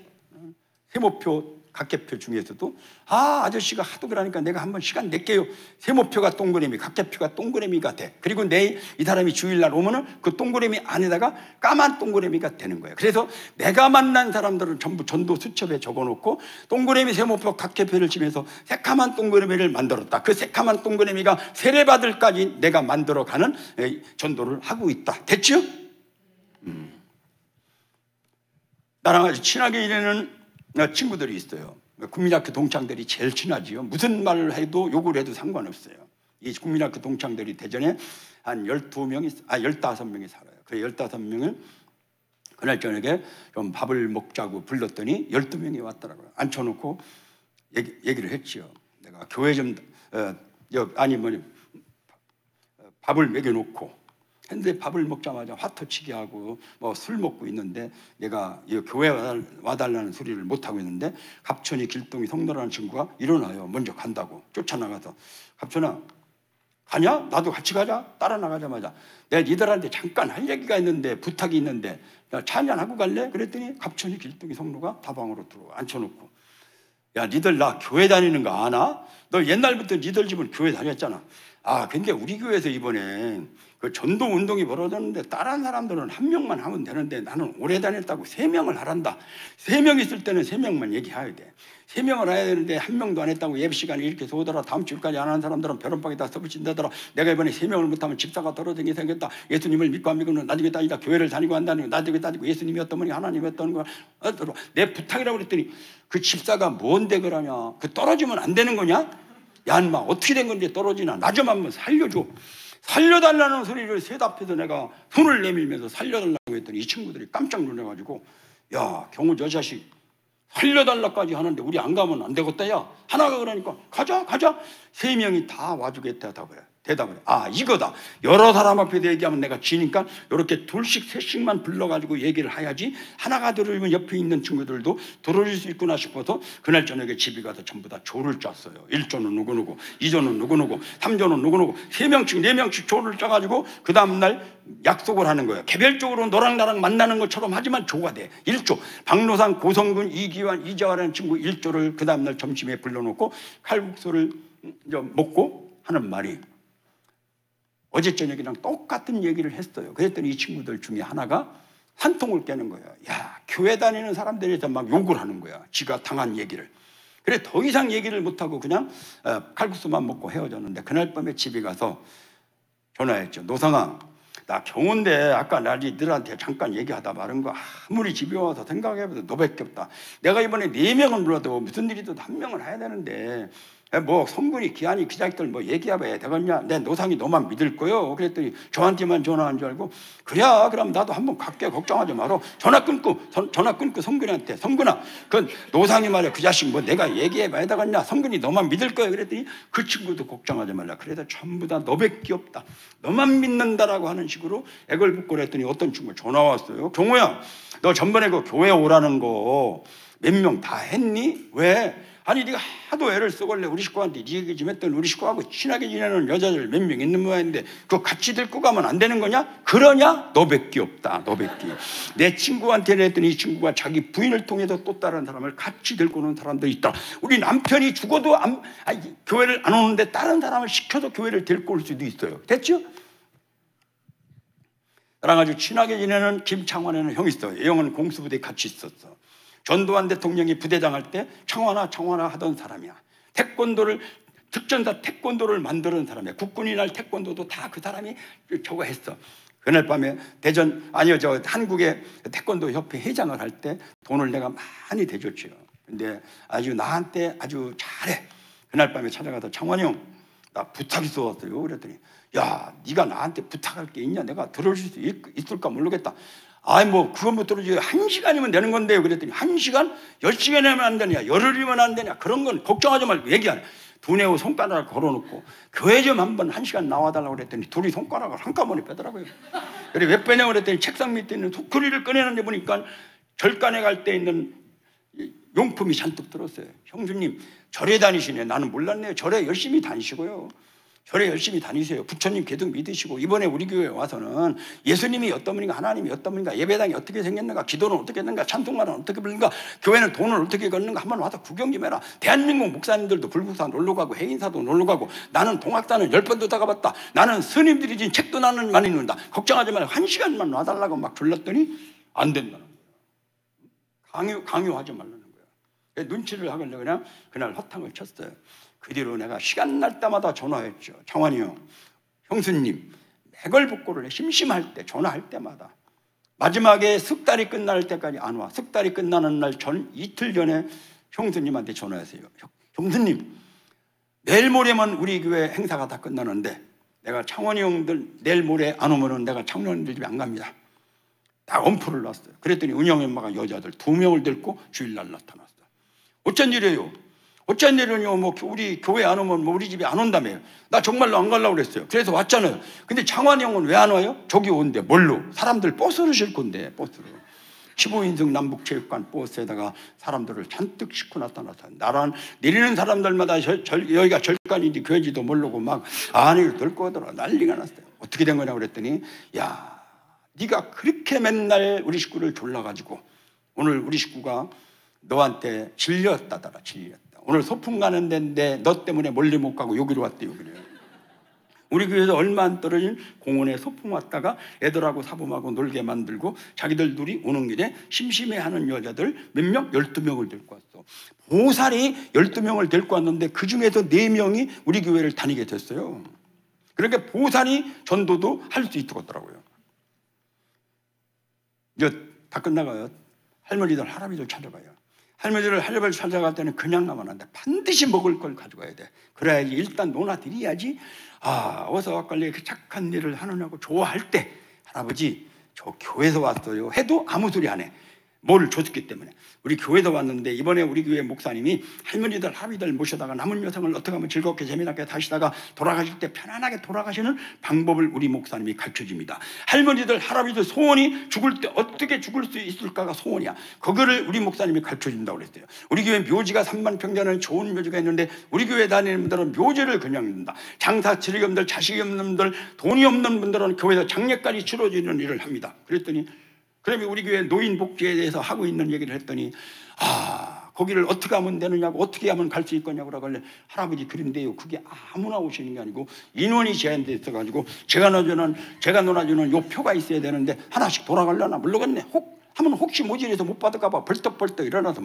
세모표 각개표 중에서도 아저씨가 하도 그러니까 내가 한번 시간 낼게요. 세모표가 동그라미, 각개표가 동그라미가 돼. 그리고 내일 이 사람이 주일날 오면은 그 동그라미 안에다가 까만 동그라미가 되는 거예요. 그래서 내가 만난 사람들은 전부 전도 수첩에 적어놓고 동그라미, 세모표, 각개표를 치면서 새카만 동그라미를 만들었다. 그 새카만 동그라미가 세례받을까지 내가 만들어가는 전도를 하고 있다. 됐죠? 나랑 아주 친하게 지내는 친구들이 있어요. 국민학교 동창들이 제일 친하지요. 무슨 말을 해도 욕을 해도 상관없어요. 이 국민학교 동창들이 대전에 한 15명이, 15명이 살아요. 그 15명을 그날 저녁에 좀 밥을 먹자고 불렀더니 12명이 왔더라고요. 앉혀놓고 얘기를 했지요. 내가 교회 좀 밥을 먹여놓고 근데 밥을 먹자마자 화터치기 하고 뭐 술 먹고 있는데 내가 이 교회 와달라는 소리를 못하고 있는데 갑천이 길동이 성노라는 친구가 일어나요. 먼저 간다고 쫓아나가서 갑천아 가냐? 나도 같이 가자. 따라 나가자마자 내가 니들한테 잠깐 할 얘기가 있는데 부탁이 있는데 차 한잔하고 갈래? 그랬더니 갑천이 길동이 성노가 다방으로 들어와 앉혀놓고 야 니들 나 교회 다니는 거 아나? 너 옛날부터 니들 집은 교회 다녔잖아. 근데 우리 교회에서 이번에 그 전도 운동이 벌어졌는데 다른 사람들은 한 명만 하면 되는데 나는 오래 다녔다고 3명을 하란다. 3명 있을 때는 3명만 얘기해야 돼. 3명을 해야 되는데 한 명도 안 했다고 예배 시간에 이렇게 오더라. 다음 주까지 안 하는 사람들은 벼른방에다 써붙인다더라. 내가 이번에 3명을 못하면 집사가 떨어지게 생겼다. 예수님을 믿고 안 믿고는 나중에 다니다 교회를 다니고 한다는 거. 나중에 다니고 예수님이 어떤 분이 하나님이었던 거야. 내 부탁이라고 그랬더니 그 집사가 뭔데 그러냐. 그 떨어지면 안 되는 거냐? 야 인마 어떻게 된 건데 떨어지나. 나 좀 한번 살려줘. 살려달라는 소리를 세답해서 내가 손을 내밀면서 살려달라고 했더니 이 친구들이 깜짝 놀라가지고 야 경우 저 자식 살려달라까지 하는데 우리 안 가면 안 되겠다. 야 하나가 그러니까 가자 3명이 다 와주겠다 대답을 이거다. 여러 사람 앞에서 얘기하면 내가 지니까 이렇게 둘씩 셋씩만 불러가지고 얘기를 해야지 하나가 들으면 옆에 있는 친구들도 들어줄 수 있구나 싶어서 그날 저녁에 집에 가서 전부 다 조를 짰어요. 1조는 누구누구, 2조는 누구누구, 3조는 누구누구 3명씩 4명씩 조를 짜가지고 그 다음날 약속을 하는 거예요. 개별적으로 너랑 나랑 만나는 것처럼 하지만 조가 돼. 1조 박노상, 고성근, 이기환, 이재화라는 친구 1조를 그 다음날 점심에 불러놓고 칼국수를 먹고 하는 말이 어제 저녁이랑 똑같은 얘기를 했어요. 그랬더니 이 친구들 중에 하나가 한통을 깨는 거예요. 야 교회 다니는 사람들에서 막 욕을 하는 거야. 지가 당한 얘기를. 그래 더 이상 얘기를 못하고 그냥 칼국수만 먹고 헤어졌는데 그날 밤에 집에 가서 전화했죠. 노상아 나 경호인데 아까 니들한테 잠깐 얘기하다 말은 거 아무리 집에 와서 생각해봐도 너밖에 없다. 내가 이번에 4명은 불러도 무슨 일이든 1명을 해야 되는데 뭐 성분이 기한이 기자들 뭐 얘기해봐야 되겠냐. 내 노상이 너만 믿을 거요. 그랬더니 저한테만 전화한 줄 알고 그래 그럼 나도 한번 갈게 걱정하지 마라. 전화 끊고 성근이한테 성근아 그 노상이 말이야 그 자식 뭐 내가 얘기해봐야 되겠냐. 성근이 너만 믿을 거야. 그랬더니 그 친구도 걱정하지 말라. 그래도 전부 다 너밖에 없다. 너만 믿는다라고 하는 식으로 애걸 붙고 그랬더니 어떤 친구가 전화 왔어요. 경호야 너 전번에 그 교회 오라는 거 몇 명 다 했니? 왜? 아니 네가 하도 애를 써걸래 우리 식구한테 네 얘기 좀 했더니 우리 식구하고 친하게 지내는 여자들 몇 명 있는 모양인데 그거 같이 데리고 가면 안 되는 거냐? 그러냐? 너밖에 없다. 너밖에. 내 친구한테 했더니 이 친구가 자기 부인을 통해서 또 다른 사람을 같이 데리고 오는 사람도 있다. 우리 남편이 죽어도 교회를 안 오는데 다른 사람을 시켜서 교회를 데리고 올 수도 있어요. 됐죠? 나랑 아주 친하게 지내는 김창환이라는 형이 있어요. 이 형은 공수부대에 같이 있었어. 전두환 대통령이 부대장 할 때 창환아 하던 사람이야. 태권도를 특전사 태권도를 만드는 사람이야. 국군이 날 태권도도 다 그 사람이 저거 했어. 그날 밤에 한국의 태권도 협회 회장을 할 때 돈을 내가 많이 대줬죠. 근데 아주 나한테 아주 잘해. 그날 밤에 찾아가서 창환이 형, 나 부탁이 있었어요. 그랬더니 야, 네가 나한테 부탁할 게 있냐? 내가 들어줄 수 있을까 모르겠다. 아이 뭐 그건 못 들어주지. 1시간이면 되는 건데요. 그랬더니 1시간? 10시간이면 안 되냐? 열흘이면 안 되냐? 그런 건 걱정하지 말고 얘기 안 해. 두뇌우 손가락을 걸어놓고 교회 좀 한번 1시간 나와달라고 그랬더니 둘이 손가락을 한꺼번에 빼더라고요. 그래 왜 빼냐고 그랬더니 책상 밑에 있는 소쿠리를 꺼내는데 보니까 절간에 갈 때 있는 용품이 잔뜩 들었어요. 형수님 절에 다니시네. 나는 몰랐네요. 절에 열심히 다니시고요. 절에 열심히 다니세요. 부처님 계속 믿으시고 이번에 우리 교회에 와서는 예수님이 어떤 분인가 하나님이 어떤 분인가 예배당이 어떻게 생겼는가 기도는 어떻게 했는가 찬송가는 어떻게 부르는가 교회는 돈을 어떻게 걷는가 한번 와서 구경 좀 해라. 대한민국 목사님들도 불국사 놀러가고 해인사도 놀러가고 나는 동학사는 10번도 다 가봤다. 나는 스님들이 진 책도 나는 많이 읽는다. 걱정하지 말고 1시간만 와달라고 막 졸랐더니 안 된다는 거예요. 강요하지 말라는 거예요. 눈치를 하길래 그냥 그날 허탕을 쳤어요. 그 뒤로 내가 시간 날 때마다 전화했죠. 창환이 형, 형수님 매걸복고를 심심할 때 전화할 때마다 마지막에 석 달이 끝날 때까지 안 와. 석 달이 끝나는 날 이틀 전에 형수님한테 전화했어요. 형수님 내일 모레면 우리 교회 행사가 다 끝나는데 내가 창환이 형들 내일 모레 안 오면은 내가 창원들 집에 안 갑니다. 딱 엄포를 놨어요. 그랬더니 은영이 엄마가 여자들 2명을 데리고 주일날 나타났어요. 어쩐 일이에요? 어쩐 일이요? 뭐 우리 교회 안 오면 뭐 우리 집에 안 온다며요. 나 정말로 안 가려고 그랬어요. 그래서 왔잖아요. 근데 창환이 형은 왜 안 와요? 저기 온대. 뭘로? 사람들 버스로 싣 건데. 버스로 15인승 남북체육관 버스에다가 사람들을 잔뜩 싣고 나타났어요. 나란 내리는 사람들마다 여기가 절간인지 교회인지도 모르고 막 안을 들고 오더라. 난리가 났어요. 어떻게 된 거냐고 그랬더니 야 네가 그렇게 맨날 우리 식구를 졸라가지고 오늘 우리 식구가 너한테 질렸다더라. 질렸다. 오늘 소풍 가는 데인데 너 때문에 멀리 못 가고 여기로 왔대. 여기로. 우리 교회에서 얼마 안 떨어진 공원에 소풍 왔다가 애들하고 사범하고 놀게 만들고 자기들 둘이 오는 길에 심심해하는 여자들 몇 명? 12명을 데리고 왔어. 보살이 12명을 데리고 왔는데 그중에서 4명이 우리 교회를 다니게 됐어요. 그러니까 보살이 전도도 할 수 있더라고요. 이제 다 끝나가요. 할머니들 할아버지들 찾아가요. 할머니를 찾아갈 때는 그냥 가면 안 돼. 반드시 먹을 걸 가져가야 돼. 그래야지 일단 논아드려야지. 아 어서 빨리 이렇게 착한 일을 하느냐고 좋아할 때 할아버지 저 교회에서 왔어요 해도 아무 소리 안 해. 뭘 줬기 때문에. 우리 교회도 왔는데 이번에 우리 교회 목사님이 할머니들 할아버지들 모셔다가 남은 여생을 어떻게 하면 즐겁게 재미나게 사시다가 돌아가실 때 편안하게 돌아가시는 방법을 우리 목사님이 가르쳐줍니다. 할머니들 할아버지들 소원이 죽을 때 어떻게 죽을 수 있을까가 소원이야. 그거를 우리 목사님이 가르쳐준다고 그랬어요. 우리 교회 묘지가 3만 평전은 좋은 묘지가 있는데 우리 교회 다니는 분들은 묘지를 그냥 둔다. 장사 치르기 없는 분들 자식이 없는 분들 돈이 없는 분들은 교회에서 장례까지 치러지는 일을 합니다. 그랬더니 그러면 우리 교회 노인 복지에 대해서 하고 있는 얘기를 했더니 거기를 어떻게 하면 되느냐고 어떻게 하면 갈 수 있겠냐고 그러길래 할아버지 그런데요 그게 아무나 오시는 게 아니고 인원이 제한돼 있어가지고 제가 논아주는 요 표가 있어야 되는데 하나씩 돌아가려나 모르겠네. 하면 혹시 모질에서 못 받을까봐 벌떡벌떡 일어나서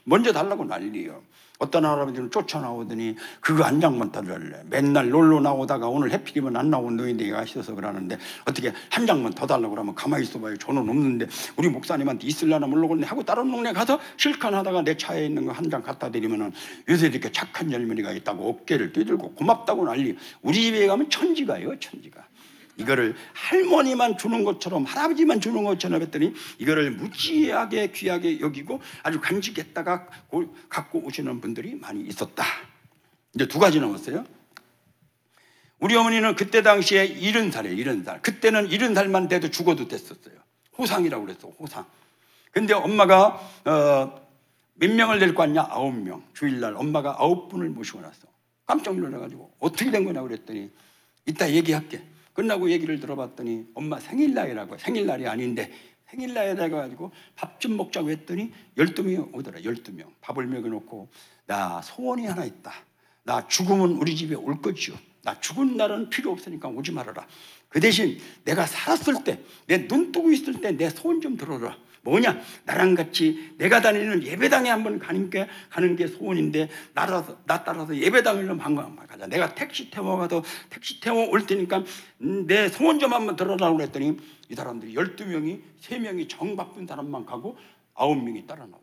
먼저 달라고 난리요. 어떤 할아버지는 쫓아나오더니 그거 한 장만 달랄래. 맨날 놀러 나오다가 오늘 해필이면 안 나온 노인네가 있어서 그러는데 어떻게 한 장만 더 달라고 그러면 가만히 있어봐요. 저는 없는데 우리 목사님한테 있을려나 모르겠네 하고 다른 동네 가서 실컷 하다가 내 차에 있는 거 한 장 갖다 드리면은 요새 이렇게 착한 젊은이가 있다고 어깨를 뛰들고 고맙다고 난리. 우리 집에 가면 천지가요. 천지가. 이거를 할머니만 주는 것처럼 할아버지만 주는 것처럼 했더니 이거를 무지하게 귀하게 여기고 아주 간직했다가 갖고 오시는 분들이 많이 있었다. 이제 2가지 남았어요. 우리 어머니는 그때 당시에 70살이에요. 70살. 그때는 70살만 돼도 죽어도 됐었어요. 호상이라고 그랬어. 호상. 근데 엄마가 몇 명을 데리고 왔냐? 9명. 주일날 엄마가 9분을 모시고 났어. 깜짝 놀라가지고 어떻게 된 거냐고 그랬더니 이따 얘기할게. 끝나고 얘기를 들어봤더니 엄마 생일날이라고. 생일날이 아닌데 생일날이라 해가지고 밥 좀 먹자고 했더니 12명이 오더라. 12명. 밥을 먹여놓고 나 소원이 하나 있다. 나 죽으면 우리 집에 올 거지요. 나 죽은 날은 필요 없으니까 오지 말아라. 그 대신 내가 살았을 때, 내 눈 뜨고 있을 때 내 소원 좀 들어라. 뭐냐? 나랑 같이 내가 다니는 예배당에 한번 가는 게 소원인데 나 따라서 예배당을 한번 가자. 내가 택시 태워 가서 택시 태워 올 테니까 내 소원 좀 한번 들어라고 그랬더니 이 사람들이 12명이 3명이 정 바쁜 사람만 가고 9명이 따라 나오더래.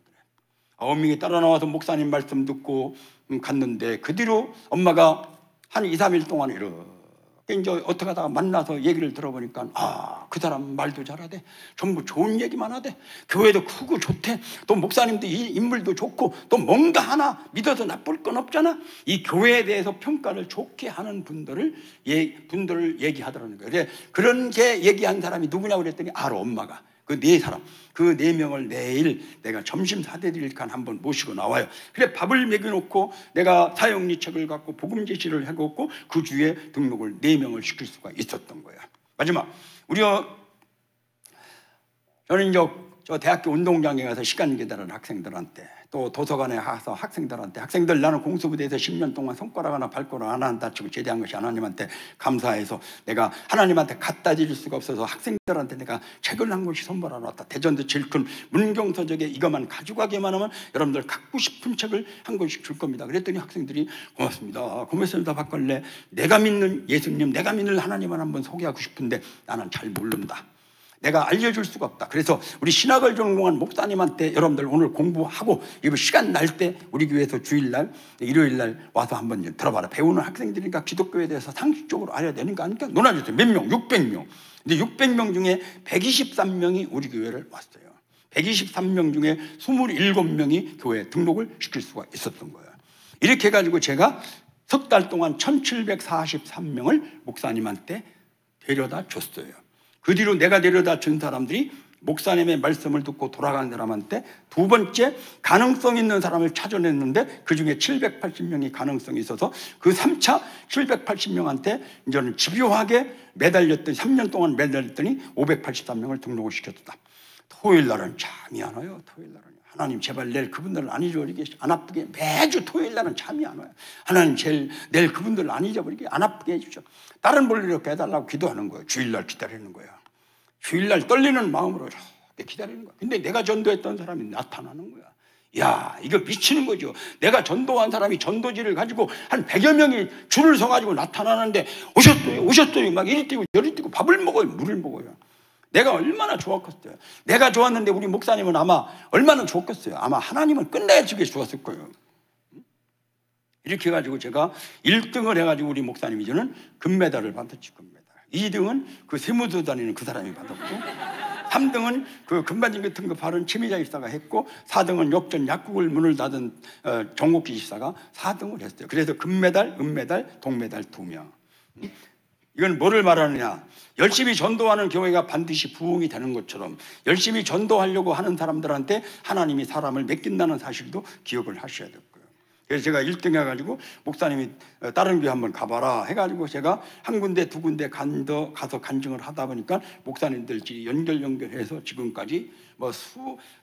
9명이 따라 나와서 목사님 말씀 듣고 갔는데 그 뒤로 엄마가 한 2, 3일 동안 이렇게 이제 어떻게 하다가 만나서 얘기를 들어보니까 그 사람 말도 잘하대. 전부 좋은 얘기만 하대. 교회도 크고 좋대. 또 목사님도 인물도 좋고 또 뭔가 하나 믿어서 나쁠 건 없잖아. 이 교회에 대해서 평가를 좋게 하는 분들을 얘기하더라는 거예요. 그런 게 얘기한 사람이 누구냐고 그랬더니 알아. 엄마가 그 4사람, 그 4명을 내일 내가 점심 사드릴까 한번 모시고 나와요. 그래 밥을 먹여놓고 내가 사형리 책을 갖고 복음 제시를 해갖고 그 주에 등록을 4명을 시킬 수가 있었던 거야. 마지막 저는 이제 저 대학교 운동장에 가서 시간 기다리는 학생들한테 또 도서관에 가서 학생들 나는 공수부대에서 10년 동안 손가락 하나 발가락 하나 안 다치고 제대한 것이 하나님한테 감사해서 내가 하나님한테 갖다 드릴 수가 없어서 학생들한테 내가 책을 한 권씩 선물하러 왔다. 대전도 제일 큰 문경서적에 이것만 가져가기만 하면 여러분들 갖고 싶은 책을 한 권씩 줄 겁니다. 그랬더니 학생들이 고맙습니다 박걸레, 내가 믿는 예수님, 내가 믿는 하나님을 한번 소개하고 싶은데 나는 잘 모른다. 내가 알려줄 수가 없다. 그래서 우리 신학을 전공한 목사님한테 여러분들 오늘 공부하고 이거 시간 날 때 우리 교회에서 주일날 일요일날 와서 한번 들어봐라. 배우는 학생들이니까 기독교에 대해서 상식적으로 알아야 되는 거 아니까 논하셨어요. 몇 명? 600명. 근데 600명 중에 123명이 우리 교회를 왔어요. 123명 중에 27명이 교회에 등록을 시킬 수가 있었던 거예요. 이렇게 해가지고 제가 석 달 동안 1743명을 목사님한테 데려다 줬어요. 그 뒤로 내가 데려다 준 사람들이 목사님의 말씀을 듣고 돌아간 사람한테 두 번째 가능성 있는 사람을 찾아냈는데 그 중에 780명이 가능성이 있어서 그 3차 780명한테 이제는 집요하게 매달렸더니 3년 동안 매달렸더니 583명을 등록을 시켰다. 토요일 날은 잠이 안 와요. 토요일 날은 하나님 제발 내일 그분들을 안 잊어버리게 안 아프게 매주 토요일 날은 잠이 안 와요. 하나님 제일 내일 그분들을 안 잊어버리게 안 아프게 해주십시오. 다른 볼일 이렇게 해달라고 기도하는 거예요. 주일날 기다리는 거예요. 주일날 떨리는 마음으로 이렇게 기다리는 거야. 근데 내가 전도했던 사람이 나타나는 거야. 야, 이거 미치는 거죠. 내가 전도한 사람이 전도지를 가지고 한 100여 명이 줄을 서가지고 나타나는데 오셨어요 막 이리 뛰고 저리 뛰고 밥을 먹어요, 물을 먹어요. 내가 얼마나 좋았겠어요. 내가 좋았는데 우리 목사님은 아마 얼마나 좋겠어요. 아마 하나님은 끝내주게 좋았을 거예요. 이렇게 해가지고 제가 1등을 해가지고 우리 목사님이 저는 금메달을 받았지. 금메달. 2등은 그 세무서 다니는 그 사람이 받았고 3등은 그 금반지 같은 거 바른 최미자 집사가 했고 4등은 역전 약국을 문을 닫은 정옥기 집사가 4등을 했어요. 그래서 금메달, 은메달, 동메달 2명. 이건 뭐를 말하느냐? 열심히 전도하는 교회가 반드시 부흥이 되는 것처럼 열심히 전도하려고 하는 사람들한테 하나님이 사람을 맡긴다는 사실도 기억을 하셔야 될 거예요. 그래서 제가 1등 해가지고 목사님이 다른 교회 한번 가봐라 해가지고 제가 한 군데 두 군데 가서 간증을 하다 보니까 목사님들끼리 연결해서 지금까지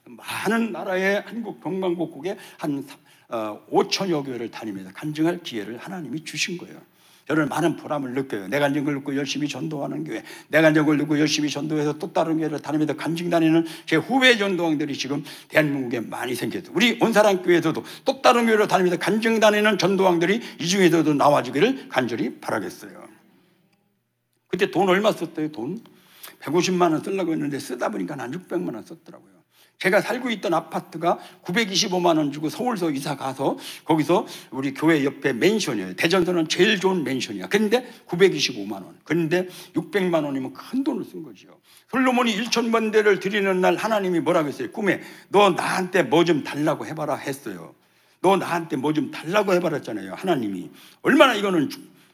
많은 나라의 한국 동방곡국에 한 5천여 교회를 다니면서 간증할 기회를 하나님이 주신 거예요. 저는 많은 보람을 느껴요. 내가 이제 그걸 듣고 열심히 전도하는 교회, 내가 이제 그걸 듣고 열심히 전도해서 또 다른 교회를 다니면서 간증 다니는 제 후배 전도왕들이 지금 대한민국에 많이 생겼어요. 우리 온사랑교회에서도 또 다른 교회를 다니면서 간증 다니는 전도왕들이 이 중에서도 나와주기를 간절히 바라겠어요. 그때 돈 얼마 썼어요? 돈 150만 원 쓰려고 했는데 쓰다 보니까 한 600만 원 썼더라고요. 제가 살고 있던 아파트가 925만 원 주고 서울서 이사 가서 거기서 우리 교회 옆에 맨션이에요. 대전서는 제일 좋은 맨션이야. 그런데 925만 원. 그런데 600만 원이면 큰 돈을 쓴 거죠. 솔로몬이 1,000번대를 드리는 날 하나님이 뭐라고 했어요? 꿈에 너 나한테 뭐 좀 달라고 해봐라 했어요. 너 나한테 뭐 좀 달라고 해봐라 했잖아요. 하나님이. 얼마나 이거는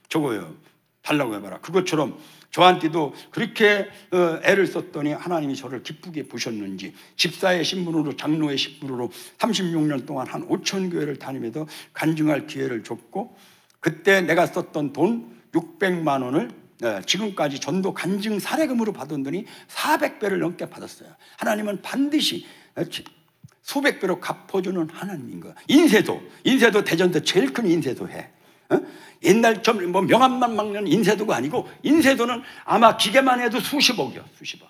적어요. 달라고 해봐라. 그것처럼 저한테도 그렇게 애를 썼더니 하나님이 저를 기쁘게 보셨는지 집사의 신분으로 장로의 신분으로 36년 동안 한 5천 교회를 다니면서 간증할 기회를 줬고, 그때 내가 썼던 돈 600만 원을 지금까지 전도 간증 사례금으로 받았더니 400배를 넘게 받았어요. 하나님은 반드시 수백 배로 갚아주는 하나님인 거야. 인쇄도 대전도 제일 큰 인쇄도 해. 옛날 좀 뭐 명함만 막는 인쇄도가 아니고, 인쇄도는 아마 기계만 해도 수십억이야, 수십억.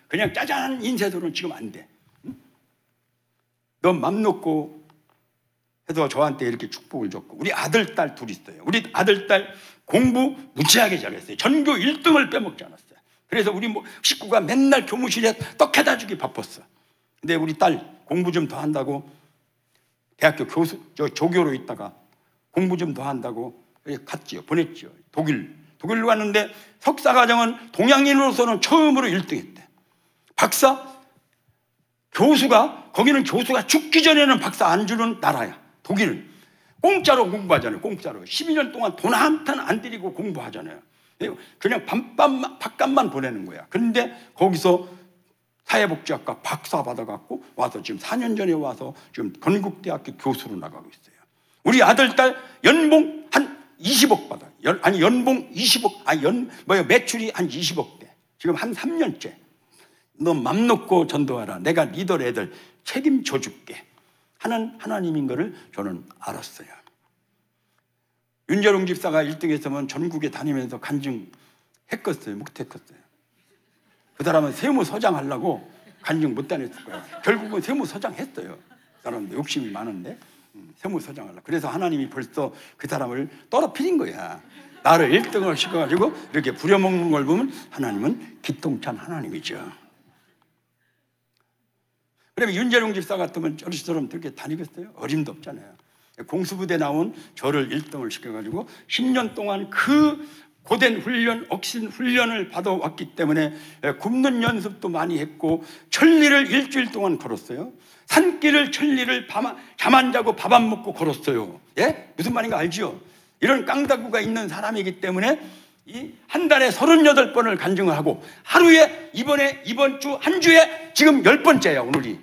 그냥 짜잔 인쇄도는 지금 안 돼. 너 맘 놓고 해도 저한테 이렇게 축복을 줬고, 우리 아들, 딸 둘 있어요. 우리 아들, 딸 공부 무지하게 잘했어요. 전교 1등을 빼먹지 않았어요. 그래서 우리 식구가 맨날 교무실에 떡해다 주기 바빴어. 근데 우리 딸 공부 좀 더 한다고 대학교 조교로 있다가 공부 좀 더 한다고 갔지요. 보냈지요. 독일로 갔는데 석사과정은 동양인으로서는 처음으로 1등했대. 박사 거기는 교수가 죽기 전에는 박사 안 주는 나라야. 독일은 공짜로 공부하잖아요. 공짜로 12년 동안 돈 한 푼 안 들이고 공부하잖아요. 그냥 밥값만 보내는 거야. 그런데 거기서 사회복지학과 박사 받아갖고 와서 지금 4년 전에 와서 지금 건국대학교 교수로 나가고 있어요. 우리 아들, 딸 연봉 한 20억 받아. 연봉 20억, 매출이 한 20억대. 지금 한 3년째. 너 맘 놓고 전도하라. 내가 니들 애들 책임져 줄게 하는 하나님인 거를 저는 알았어요. 윤재룡 집사가 1등 했으면 전국에 다니면서 간증했겠어요? 못했겠어요? 그 사람은 세무서장 하려고 간증 못 다녔을 거예요. 결국은 세무서장 했어요. 그 사람도 욕심이 많은데 세무서장 하려고. 그래서 하나님이 벌써 그 사람을 떨어뜨린 거야. 나를 1등을 시켜가지고 이렇게 부려먹는 걸 보면 하나님은 기똥찬 하나님이죠. 그러면 윤재룡 집사 같으면 저처럼 그렇게 다니겠어요? 어림도 없잖아요. 공수부대 나온 저를 1등을 시켜가지고 10년 동안 그 고된 훈련, 억신 훈련을 받아왔기 때문에 굽는 연습도 많이 했고, 천리를 일주일 동안 걸었어요. 산길을 천리를 잠 안 자고 밥 안 먹고 걸었어요. 예? 무슨 말인가 알죠? 이런 깡다구가 있는 사람이기 때문에 한 달에 38번을 간증을 하고, 하루에 이번 주 한 주에 지금 10번째야 오늘이.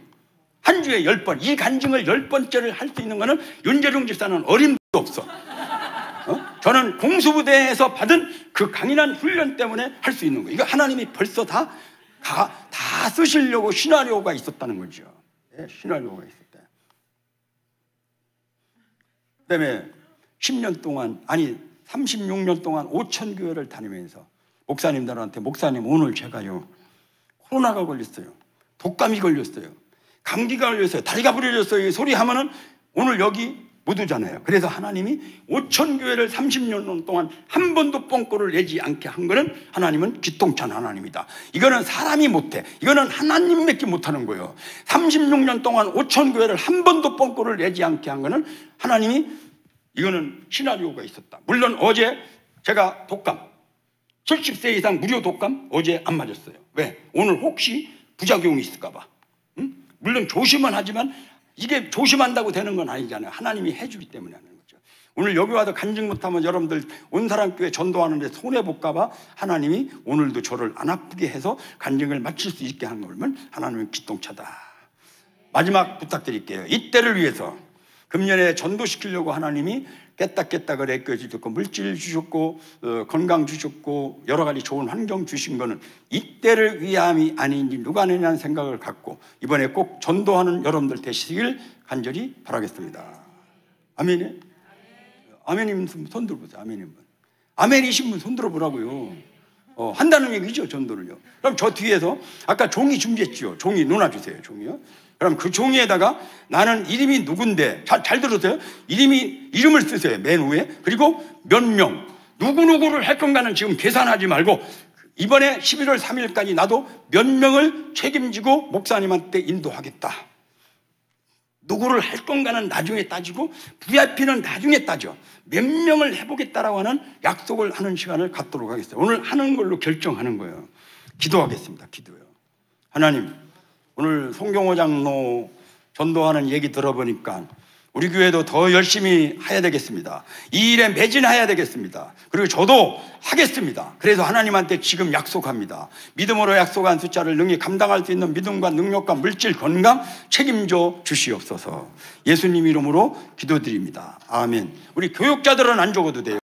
한 주에 10번. 이 간증을 10번째를 할 수 있는 거는 윤재룡 집사는 어림도 없어. 저는 공수부대에서 받은 그 강인한 훈련 때문에 할 수 있는 거예요. 이거 하나님이 벌써 다 쓰시려고 시나리오가 있었다는 거죠. 네, 시나리오가 있었다. 그다음에 10년 동안, 36년 동안 5천 교회를 다니면서 목사님들한테, 목사님 오늘 제가요 코로나가 걸렸어요. 독감이 걸렸어요. 감기가 걸렸어요. 다리가 부러졌어요. 이 소리 하면은 오늘 여기 못 오잖아요. 그래서 하나님이 5천 교회를 30년 동안 한 번도 뻥꼬를 내지 않게 한 거는 하나님은 기똥찬 하나님이다. 이거는 사람이 못해. 이거는 하나님밖에 못하는 거예요. 36년 동안 5천 교회를 한 번도 뻥꼬를 내지 않게 한 거는 하나님이, 이거는 시나리오가 있었다. 물론 어제 제가 독감 70세 이상 무료 독감 어제 안 맞았어요. 왜? 오늘 혹시 부작용이 있을까 봐. 물론 조심은 하지만 이게 조심한다고 되는 건 아니잖아요. 하나님이 해주기 때문에 하는 거죠. 오늘 여기 와서 간증 못하면 여러분들 온 사람 교회 전도하는데 손해볼까 봐 하나님이 오늘도 저를 안 아프게 해서 간증을 마칠 수 있게 한 거면 하나님은 기똥차다. 마지막 부탁드릴게요. 이때를 위해서 금년에 전도시키려고 하나님이 깨딱깨딱을 애껴주셨고 물질 주셨고 건강 주셨고 여러 가지 좋은 환경 주신 거는 이때를 위함이 아닌지 누가 아니냐는 생각을 갖고 이번에 꼭 전도하는 여러분들 되시길 간절히 바라겠습니다. 아멘이에요? 아멘이면 손 들어보세요. 아멘이면. 아멘이신 분 손 들어보라고요. 한다는 얘기죠, 전도를요. 그럼 저 뒤에서 아까 종이 준비했죠. 종이 놓아주세요. 종이요. 그럼 그 종이에다가 나는 이름이 누군데, 잘 들으세요. 이름을 쓰세요. 맨 위에. 그리고 몇 명, 누구누구를 할 건가는 지금 계산하지 말고 이번에 11월 3일까지 나도 몇 명을 책임지고 목사님한테 인도하겠다. 누구를 할 건가는 나중에 따지고 VIP는 나중에 따져. 몇 명을 해보겠다라고 하는 약속을 하는 시간을 갖도록 하겠어요. 오늘 하는 걸로 결정하는 거예요. 기도하겠습니다. 기도요. 하나님, 오늘 송경호 장로 전도하는 얘기 들어보니까 우리 교회도 더 열심히 해야 되겠습니다. 이 일에 매진해야 되겠습니다. 그리고 저도 하겠습니다. 그래서 하나님한테 지금 약속합니다. 믿음으로 약속한 숫자를 능히 감당할 수 있는 믿음과 능력과 물질 건강 책임져 주시옵소서. 예수님 이름으로 기도드립니다. 아멘. 우리 교육자들은 안 적어도 돼요.